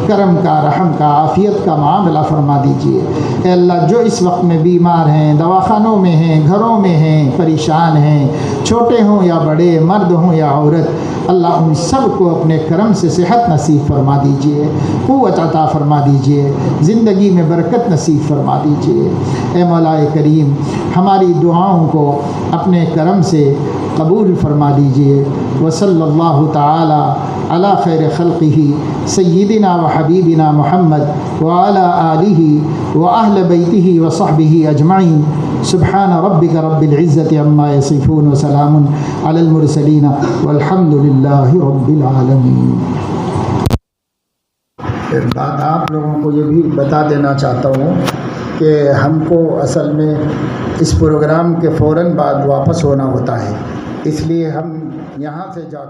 کرم کا، رحم کا، عافیت کا معاملہ فرما دیجیے۔ اے اللہ جو اس وقت میں بیمار ہیں، دواخانوں میں ہیں، گھروں میں ہیں، پریشان ہیں، چھوٹے ہوں یا بڑے، مرد ہوں یا عورت، اللہ ان سب کو اپنے کرم سے صحت نصیب فرما دیجیے، قوت عطا فرما دیجیے، زندگی میں برکت نصیب فرما دیجیے۔ اے مولا کریم ہماری دعاؤں کو اپنے کرم سے قبول فرما دیجیے۔ وصلی اللہ تعالی علی خیر خلقہ سیدنا و حبیبنا محمد وعلی آلہ و اہل بیتہ و صحبہ اجمعین۔ سبحان ربک رب العزت عما یصفون وسلام علی المرسلین والحمد للہ رب العالمین۔ ایک بات آپ لوگوں کو یہ بھی بتا دینا چاہتا ہوں کہ ہم کو اصل میں اس پروگرام کے فوراً بعد واپس ہونا ہوتا ہے، اس لیے ہم یہاں سے جا